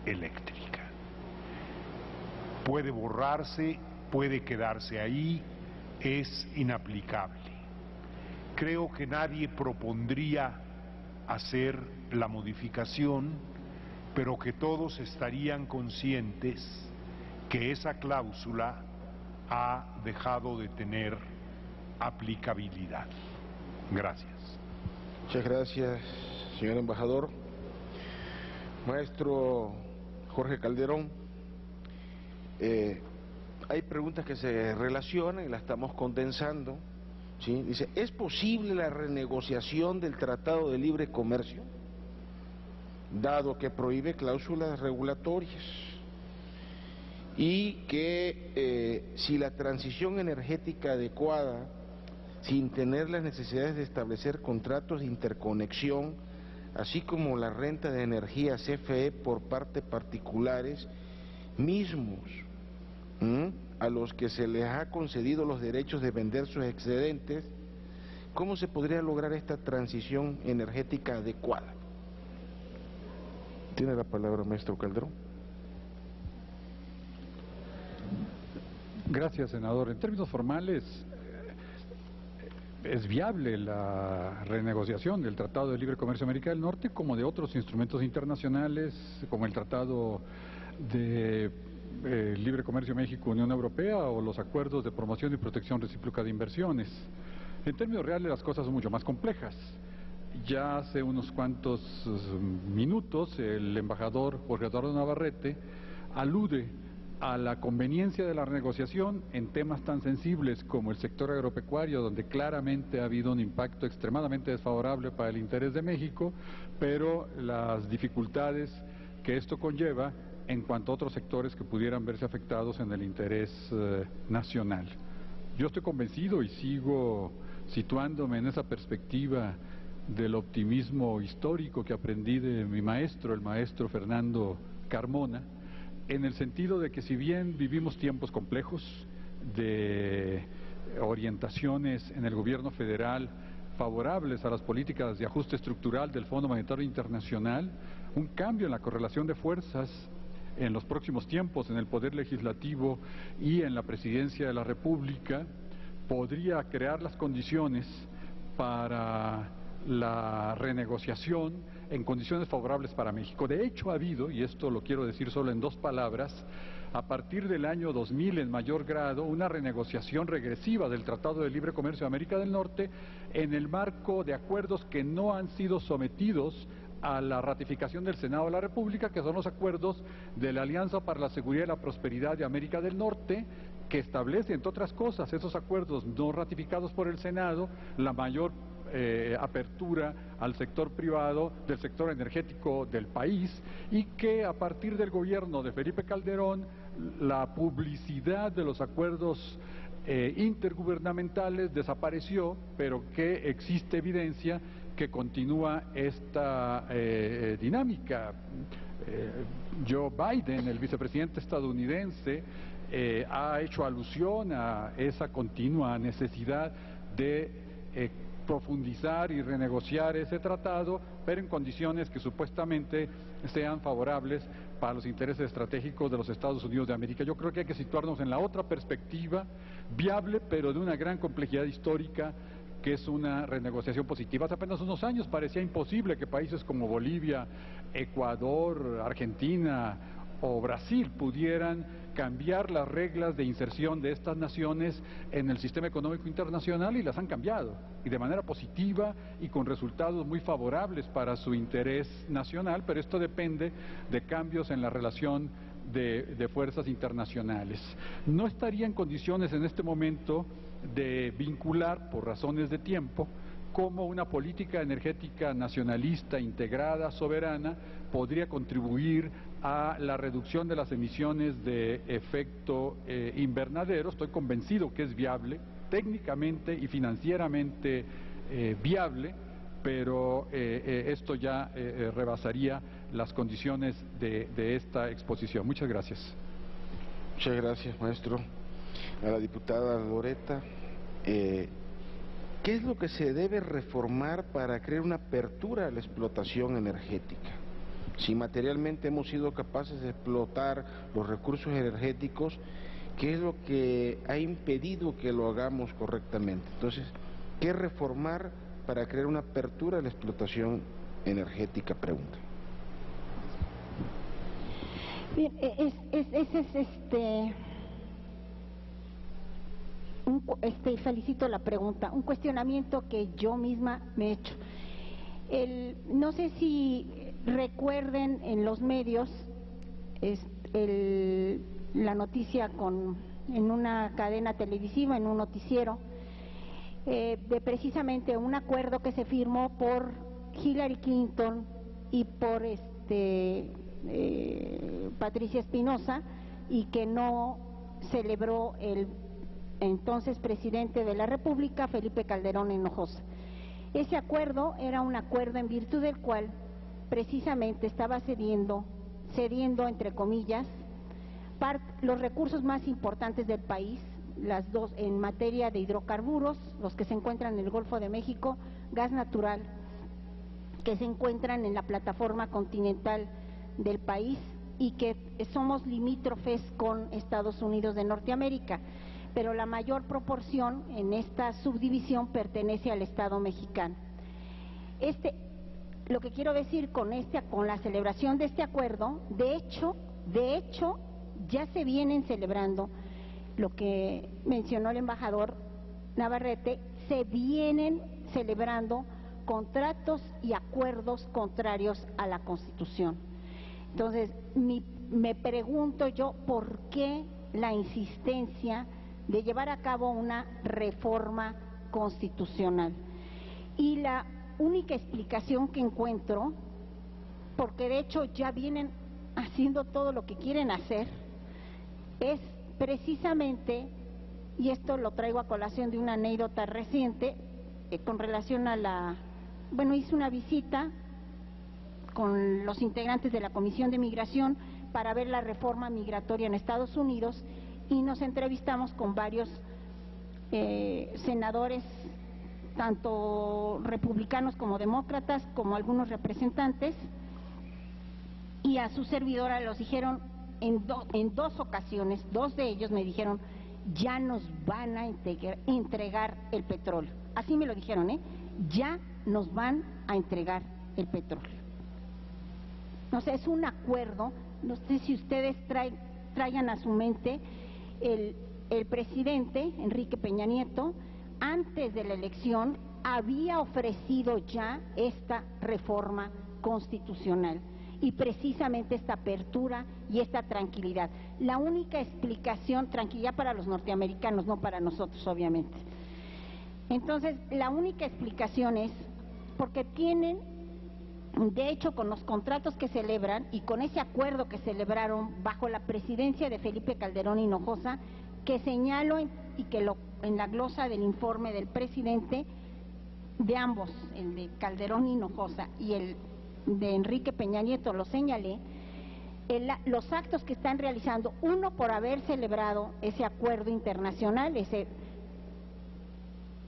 eléctrica. Puede borrarse, puede quedarse ahí, es inaplicable. Creo que nadie propondría hacer la modificación, pero que todos estarían conscientes que esa cláusula ha dejado de tener aplicabilidad. Gracias. Muchas gracias, señor embajador. Maestro Jorge Calderón, hay preguntas que se relacionan y las estamos condensando, ¿sí? Dice, ¿es posible la renegociación del Tratado de Libre Comercio, dado que prohíbe cláusulas regulatorias? Y que si la transición energética adecuada, sin tener las necesidades de establecer contratos de interconexión, así como la renta de energía CFE por parte particulares mismos, a los que se les ha concedido los derechos de vender sus excedentes, ¿cómo se podría lograr esta transición energética adecuada? Tiene la palabra maestro Calderón. Gracias, senador. En términos formales, es viable la renegociación del Tratado de Libre Comercio de América del Norte, como de otros instrumentos internacionales, como el Tratado de Libre Comercio México-Unión Europea o los acuerdos de promoción y protección recíproca de inversiones. En términos reales las cosas son mucho más complejas. Ya hace unos cuantos minutos el embajador Jorge Eduardo Navarrete alude a la conveniencia de la renegociación en temas tan sensibles como el sector agropecuario, donde claramente ha habido un impacto extremadamente desfavorable para el interés de México, pero las dificultades que esto conlleva en cuanto a otros sectores que pudieran verse afectados en el interés nacional. Yo estoy convencido y sigo situándome en esa perspectiva del optimismo histórico que aprendí de mi maestro, el maestro Fernando Carmona, en el sentido de que si bien vivimos tiempos complejos de orientaciones en el gobierno federal favorables a las políticas de ajuste estructural del Fondo Monetario Internacional, un cambio en la correlación de fuerzas en los próximos tiempos en el Poder Legislativo y en la Presidencia de la República podría crear las condiciones para la renegociación en condiciones favorables para México. De hecho ha habido, y esto lo quiero decir solo en dos palabras, a partir del año 2000 en mayor grado, una renegociación regresiva del Tratado de Libre Comercio de América del Norte en el marco de acuerdos que no han sido sometidos a la ratificación del Senado de la República, que son los acuerdos de la Alianza para la Seguridad y la Prosperidad de América del Norte, que establece, entre otras cosas, esos acuerdos no ratificados por el Senado, la mayor apertura al sector privado, del sector energético del país, y que a partir del gobierno de Felipe Calderón, la publicidad de los acuerdos intergubernamentales desapareció, pero que existe evidencia que continúa esta dinámica. Joe Biden, el vicepresidente estadounidense, ha hecho alusión a esa continua necesidad de profundizar y renegociar ese tratado, pero en condiciones que supuestamente sean favorables para los intereses estratégicos de los Estados Unidos de América. Yo creo que hay que situarnos en la otra perspectiva, viable, pero de una gran complejidad histórica, que es una renegociación positiva. Hace apenas unos años parecía imposible que países como Bolivia, Ecuador, Argentina o Brasil pudieran cambiar las reglas de inserción de estas naciones en el sistema económico internacional, y las han cambiado, y de manera positiva y con resultados muy favorables para su interés nacional, pero esto depende de cambios en la relación de fuerzas internacionales. No estaría en condiciones en este momento de vincular, por razones de tiempo, cómo una política energética nacionalista, integrada, soberana, podría contribuir a la reducción de las emisiones de efecto invernadero. Estoy convencido que es viable, técnicamente y financieramente viable, pero esto ya rebasaría las condiciones de esta exposición. Muchas gracias. Muchas gracias, maestro. A la diputada Loretta, ¿qué es lo que se debe reformar para crear una apertura a la explotación energética? Si materialmente hemos sido capaces de explotar los recursos energéticos, ¿qué es lo que ha impedido que lo hagamos correctamente? Entonces, ¿qué reformar para crear una apertura a la explotación energética? Pregunta. Bien, felicito la pregunta, un cuestionamiento que yo misma me he hecho. No sé si recuerden en los medios la noticia en una cadena televisiva, en un noticiero, de precisamente un acuerdo que se firmó por Hillary Clinton y por Patricia Espinosa, y que no celebró el entonces presidente de la República, Felipe Calderón Hinojosa. Ese acuerdo era un acuerdo en virtud del cual precisamente estaba cediendo entre comillas, los recursos más importantes del país, las dos en materia de hidrocarburos, los que se encuentran en el Golfo de México, gas natural, que se encuentran en la plataforma continental del país y que somos limítrofes con Estados Unidos de Norteamérica, pero la mayor proporción en esta subdivisión pertenece al Estado mexicano. Lo que quiero decir con la celebración de este acuerdo, de hecho, ya se vienen celebrando, lo que mencionó el embajador Navarrete, se vienen celebrando contratos y acuerdos contrarios a la Constitución. Entonces, me pregunto yo, ¿por qué la insistencia de llevar a cabo una reforma constitucional? Y la única explicación que encuentro, porque de hecho ya vienen haciendo todo lo que quieren hacer, es precisamente, y esto lo traigo a colación de una anécdota reciente, con relación a hice una visita con los integrantes de la Comisión de Migración para ver la reforma migratoria en Estados Unidos, y nos entrevistamos con varios senadores, tanto republicanos como demócratas, como algunos representantes, y a su servidora los dijeron en dos ocasiones, dos de ellos me dijeron: ya nos van a entregar el petróleo. Así me lo dijeron, ya nos van a entregar el petróleo. No sé, es un acuerdo, no sé si ustedes traigan a su mente el presidente Enrique Peña Nieto, antes de la elección, había ofrecido ya esta reforma constitucional y precisamente esta apertura y esta tranquilidad. La única explicación, tranquilidad para los norteamericanos, no para nosotros obviamente. Entonces, la única explicación es porque tienen, de hecho, con los contratos que celebran y con ese acuerdo que celebraron bajo la presidencia de Felipe Calderón Hinojosa, que señalo y que en la glosa del informe del presidente de ambos, el de Calderón Hinojosa y el de Enrique Peña Nieto, lo señalé, los actos que están realizando, uno por haber celebrado ese acuerdo internacional, ese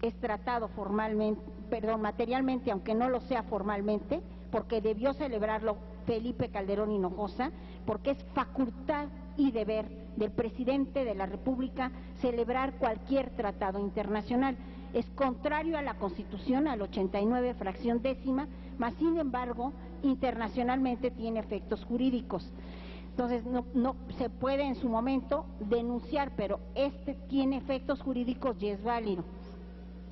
es tratado formalmente, materialmente, aunque no lo sea formalmente, porque debió celebrarlo Felipe Calderón Hinojosa, porque es facultad y deber del presidente de la República celebrar cualquier tratado internacional. Es contrario a la Constitución, al 89, fracción décima, mas sin embargo, internacionalmente tiene efectos jurídicos. Entonces, no se puede en su momento denunciar, pero tiene efectos jurídicos y es válido.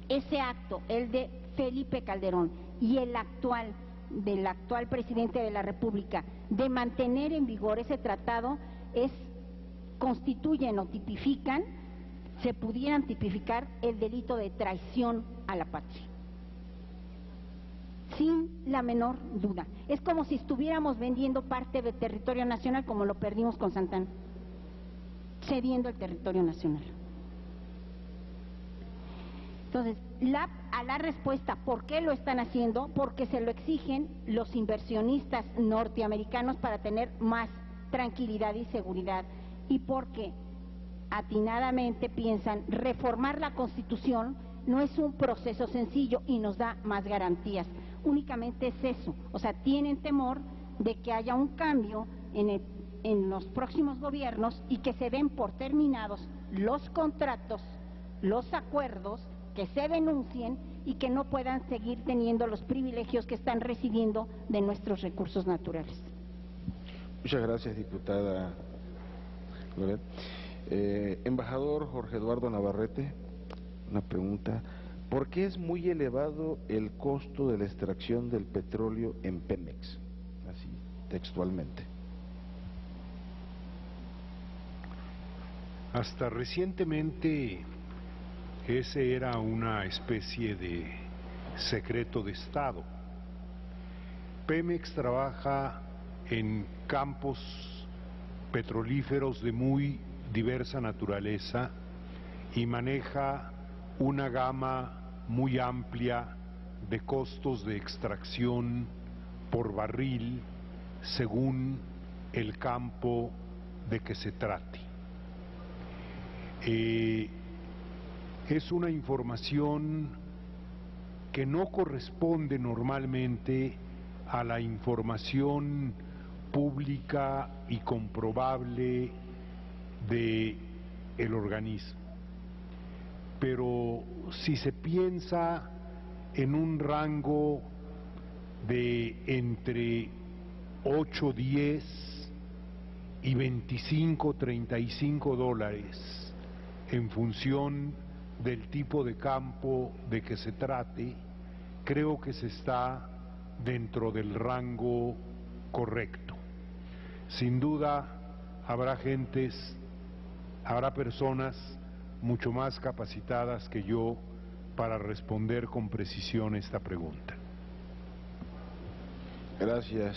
Ese acto, el de Felipe Calderón y el actual, del actual presidente de la República, de mantener en vigor ese tratado, constituyen o tipifican, se pudieran tipificar el delito de traición a la patria. Sin la menor duda. Es como si estuviéramos vendiendo parte del territorio nacional, como lo perdimos con Santana, cediendo el territorio nacional. Entonces, a la respuesta, ¿por qué lo están haciendo? Porque se lo exigen los inversionistas norteamericanos para tener más tranquilidad y seguridad, y porque atinadamente piensan reformar la Constitución no es un proceso sencillo y nos da más garantías, únicamente es eso, o sea, tienen temor de que haya un cambio en los próximos gobiernos y que se den por terminados los contratos, los acuerdos, que se denuncien y que no puedan seguir teniendo los privilegios que están recibiendo de nuestros recursos naturales. Muchas gracias, diputada Loret. Embajador Jorge Eduardo Navarrete, una pregunta. ¿Por qué es muy elevado el costo de la extracción del petróleo en Pemex? Así, textualmente. Hasta recientemente ese era una especie de secreto de Estado. Pemex trabaja en campos petrolíferos de muy diversa naturaleza y maneja una gama muy amplia de costos de extracción por barril según el campo de que se trate. Es una información que no corresponde normalmente a la información pública y comprobable de el organismo. Pero si se piensa en un rango de entre 8, 10 y 25, 35 dólares en función del tipo de campo de que se trate, creo que se está dentro del rango correcto. Sin duda habrá personas mucho más capacitadas que yo para responder con precisión esta pregunta. Gracias,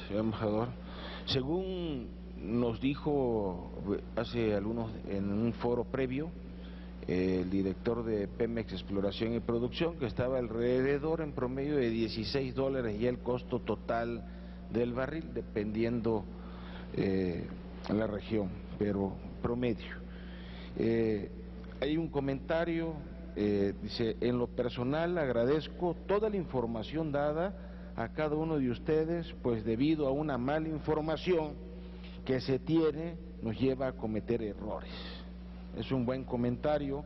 señor embajador. Según nos dijo en un foro previo, el director de Pemex Exploración y Producción, que estaba alrededor en promedio de 16 dólares y el costo total del barril, dependiendo la región, pero promedio. Hay un comentario, dice: en lo personal agradezco toda la información dada a cada uno de ustedes, pues debido a una mala información que se tiene, nos lleva a cometer errores. Es un buen comentario.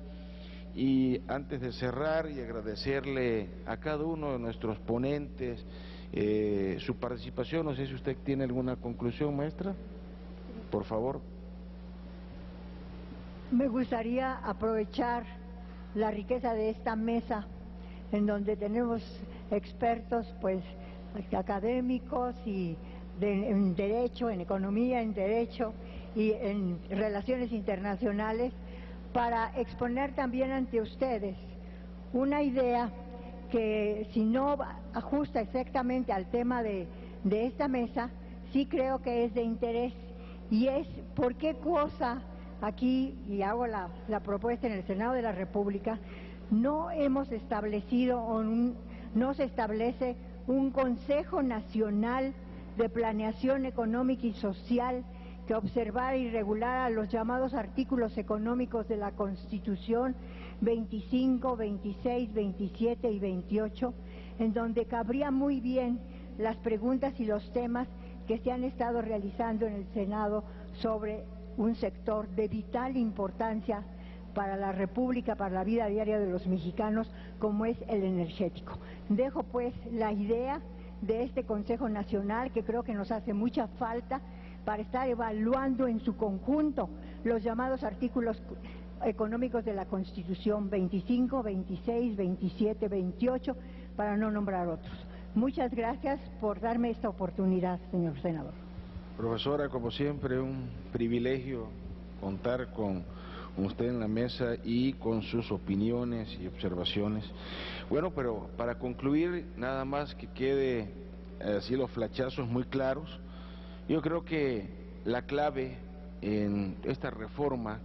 Y antes de cerrar y agradecerle a cada uno de nuestros ponentes su participación, no sé si usted tiene alguna conclusión, maestra, por favor. Me gustaría aprovechar la riqueza de esta mesa, en donde tenemos expertos, pues, académicos y en derecho, en economía, en derecho y en relaciones internacionales, para exponer también ante ustedes una idea que, si no ajusta exactamente al tema de esta mesa, sí creo que es de interés, y es por qué cosa aquí, y hago la propuesta en el Senado de la República, no hemos establecido o no se establece un Consejo Nacional de Planeación Económica y Social que observara y regulara los llamados artículos económicos de la Constitución 25, 26, 27 y 28, en donde cabría muy bien las preguntas y los temas que se han estado realizando en el Senado sobre un sector de vital importancia para la República, para la vida diaria de los mexicanos, como es el energético. Dejo pues la idea de este Consejo Nacional, que creo que nos hace mucha falta para estar evaluando en su conjunto los llamados artículos económicos de la Constitución 25, 26, 27, 28, para no nombrar otros. Muchas gracias por darme esta oportunidad, señor senador. Profesora, como siempre, un privilegio contar con usted en la mesa y con sus opiniones y observaciones. Bueno, pero para concluir, nada más que quede así los flachazos muy claros. Yo creo que la clave en esta reforma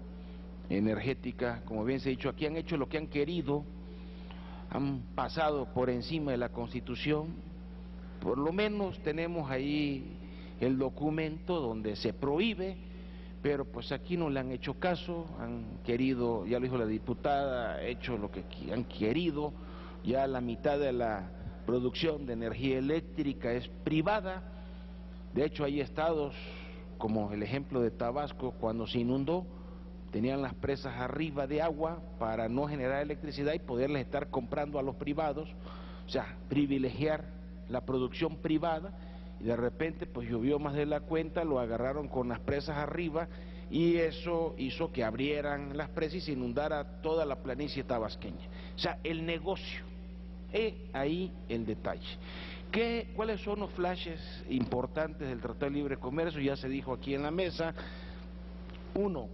energética, como bien se ha dicho, aquí han hecho lo que han querido, han pasado por encima de la Constitución. Por lo menos tenemos ahí el documento donde se prohíbe, pero pues aquí no le han hecho caso, han querido, ya lo dijo la diputada, hecho lo que han querido. Ya la mitad de la producción de energía eléctrica es privada. De hecho hay estados, como el ejemplo de Tabasco, cuando se inundó, tenían las presas arriba de agua para no generar electricidad y poderles estar comprando a los privados, o sea, privilegiar la producción privada, y de repente pues llovió más de la cuenta, lo agarraron con las presas arriba y eso hizo que abrieran las presas y se inundara toda la planicie tabasqueña. O sea, el negocio, ahí el detalle. ¿Cuáles son los flashes importantes del Tratado de Libre Comercio? Ya se dijo aquí en la mesa. Uno,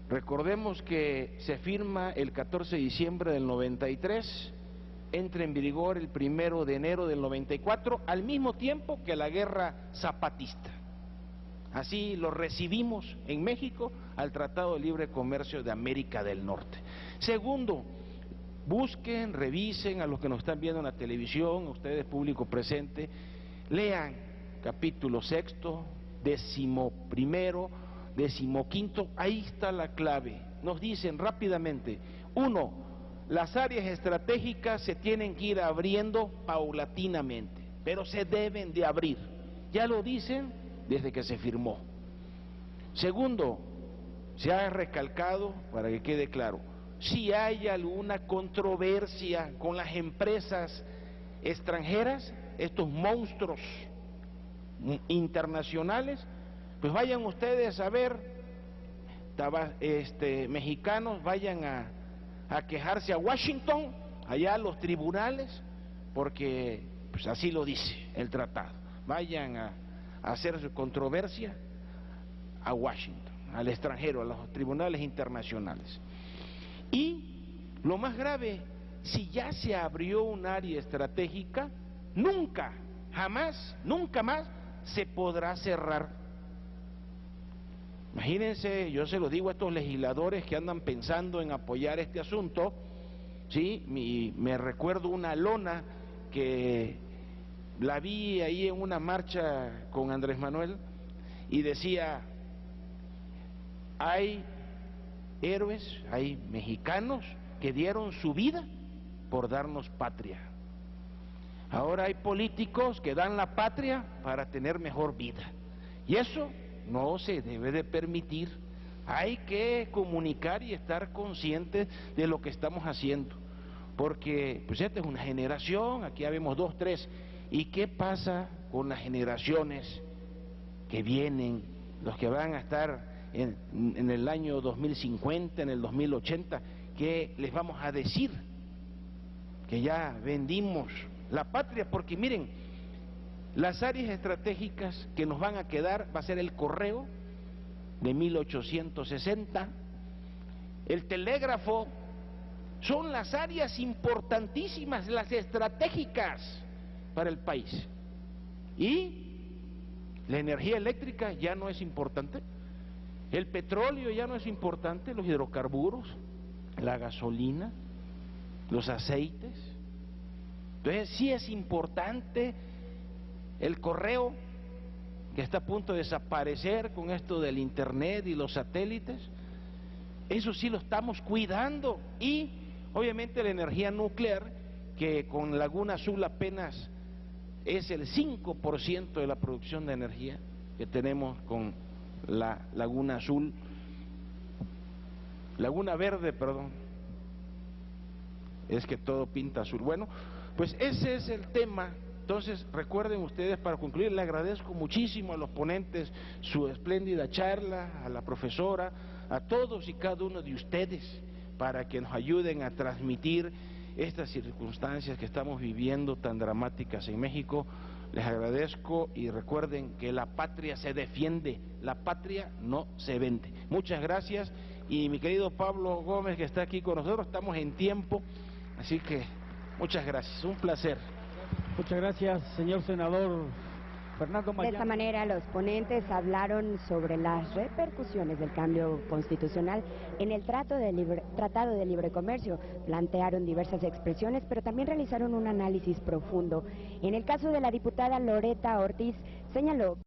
recordemos que se firma el 14 de diciembre del 93, entra en vigor el 1 de enero del 94, al mismo tiempo que la guerra zapatista. Así lo recibimos en México al Tratado de Libre Comercio de América del Norte. Segundo, busquen, revisen, a los que nos están viendo en la televisión, a ustedes público presente, lean capítulo 6, 11, 15, ahí está la clave. Nos dicen rápidamente, 1, las áreas estratégicas se tienen que ir abriendo paulatinamente, pero se deben de abrir, ya lo dicen desde que se firmó. Segundo, se ha recalcado, para que quede claro, si hay alguna controversia con las empresas extranjeras, estos monstruos internacionales, pues vayan ustedes a ver, mexicanos, vayan a quejarse a Washington, allá a los tribunales, porque pues así lo dice el tratado. Vayan a hacer su controversia a Washington, al extranjero, a los tribunales internacionales. Y lo más grave, si ya se abrió un área estratégica, nunca, jamás, nunca más se podrá cerrar. Imagínense, yo se lo digo a estos legisladores que andan pensando en apoyar este asunto, ¿sí? Me recuerdo una lona que la vi ahí en una marcha con Andrés Manuel y decía, hay héroes, hay mexicanos que dieron su vida por darnos patria. Ahora hay políticos que dan la patria para tener mejor vida. Y eso no se debe de permitir. Hay que comunicar y estar conscientes de lo que estamos haciendo. Porque pues esta es una generación, aquí ya vemos 2, 3. ¿Y qué pasa con las generaciones que vienen, los que van a estar en el año 2050, en el 2080, ¿qué les vamos a decir? Que ya vendimos la patria, porque miren, las áreas estratégicas que nos van a quedar va a ser el correo de 1860, el telégrafo, son las áreas importantísimas, las estratégicas para el país. Y la energía eléctrica ya no es importante. El petróleo ya no es importante, los hidrocarburos, la gasolina, los aceites. Entonces sí es importante el correo, que está a punto de desaparecer con esto del internet y los satélites. Eso sí lo estamos cuidando. Y obviamente la energía nuclear, que con Laguna Azul apenas es el 5% de la producción de energía que tenemos con la Laguna Azul, Laguna Verde, perdón, es que todo pinta azul. Bueno, pues ese es el tema. Entonces recuerden ustedes, para concluir, le agradezco muchísimo a los ponentes su espléndida charla, a la profesora, a todos y cada uno de ustedes, para que nos ayuden a transmitir estas circunstancias que estamos viviendo tan dramáticas en México. Les agradezco y recuerden que la patria se defiende, la patria no se vende. Muchas gracias. Y mi querido Pablo Gómez, que está aquí con nosotros, estamos en tiempo, así que muchas gracias, un placer. Muchas gracias, señor senador Fernando De esta manera, los ponentes hablaron sobre las repercusiones del cambio constitucional en el Tratado de Libre Comercio. Plantearon diversas expresiones, pero también realizaron un análisis profundo. En el caso de la diputada Loretta Ortiz, señaló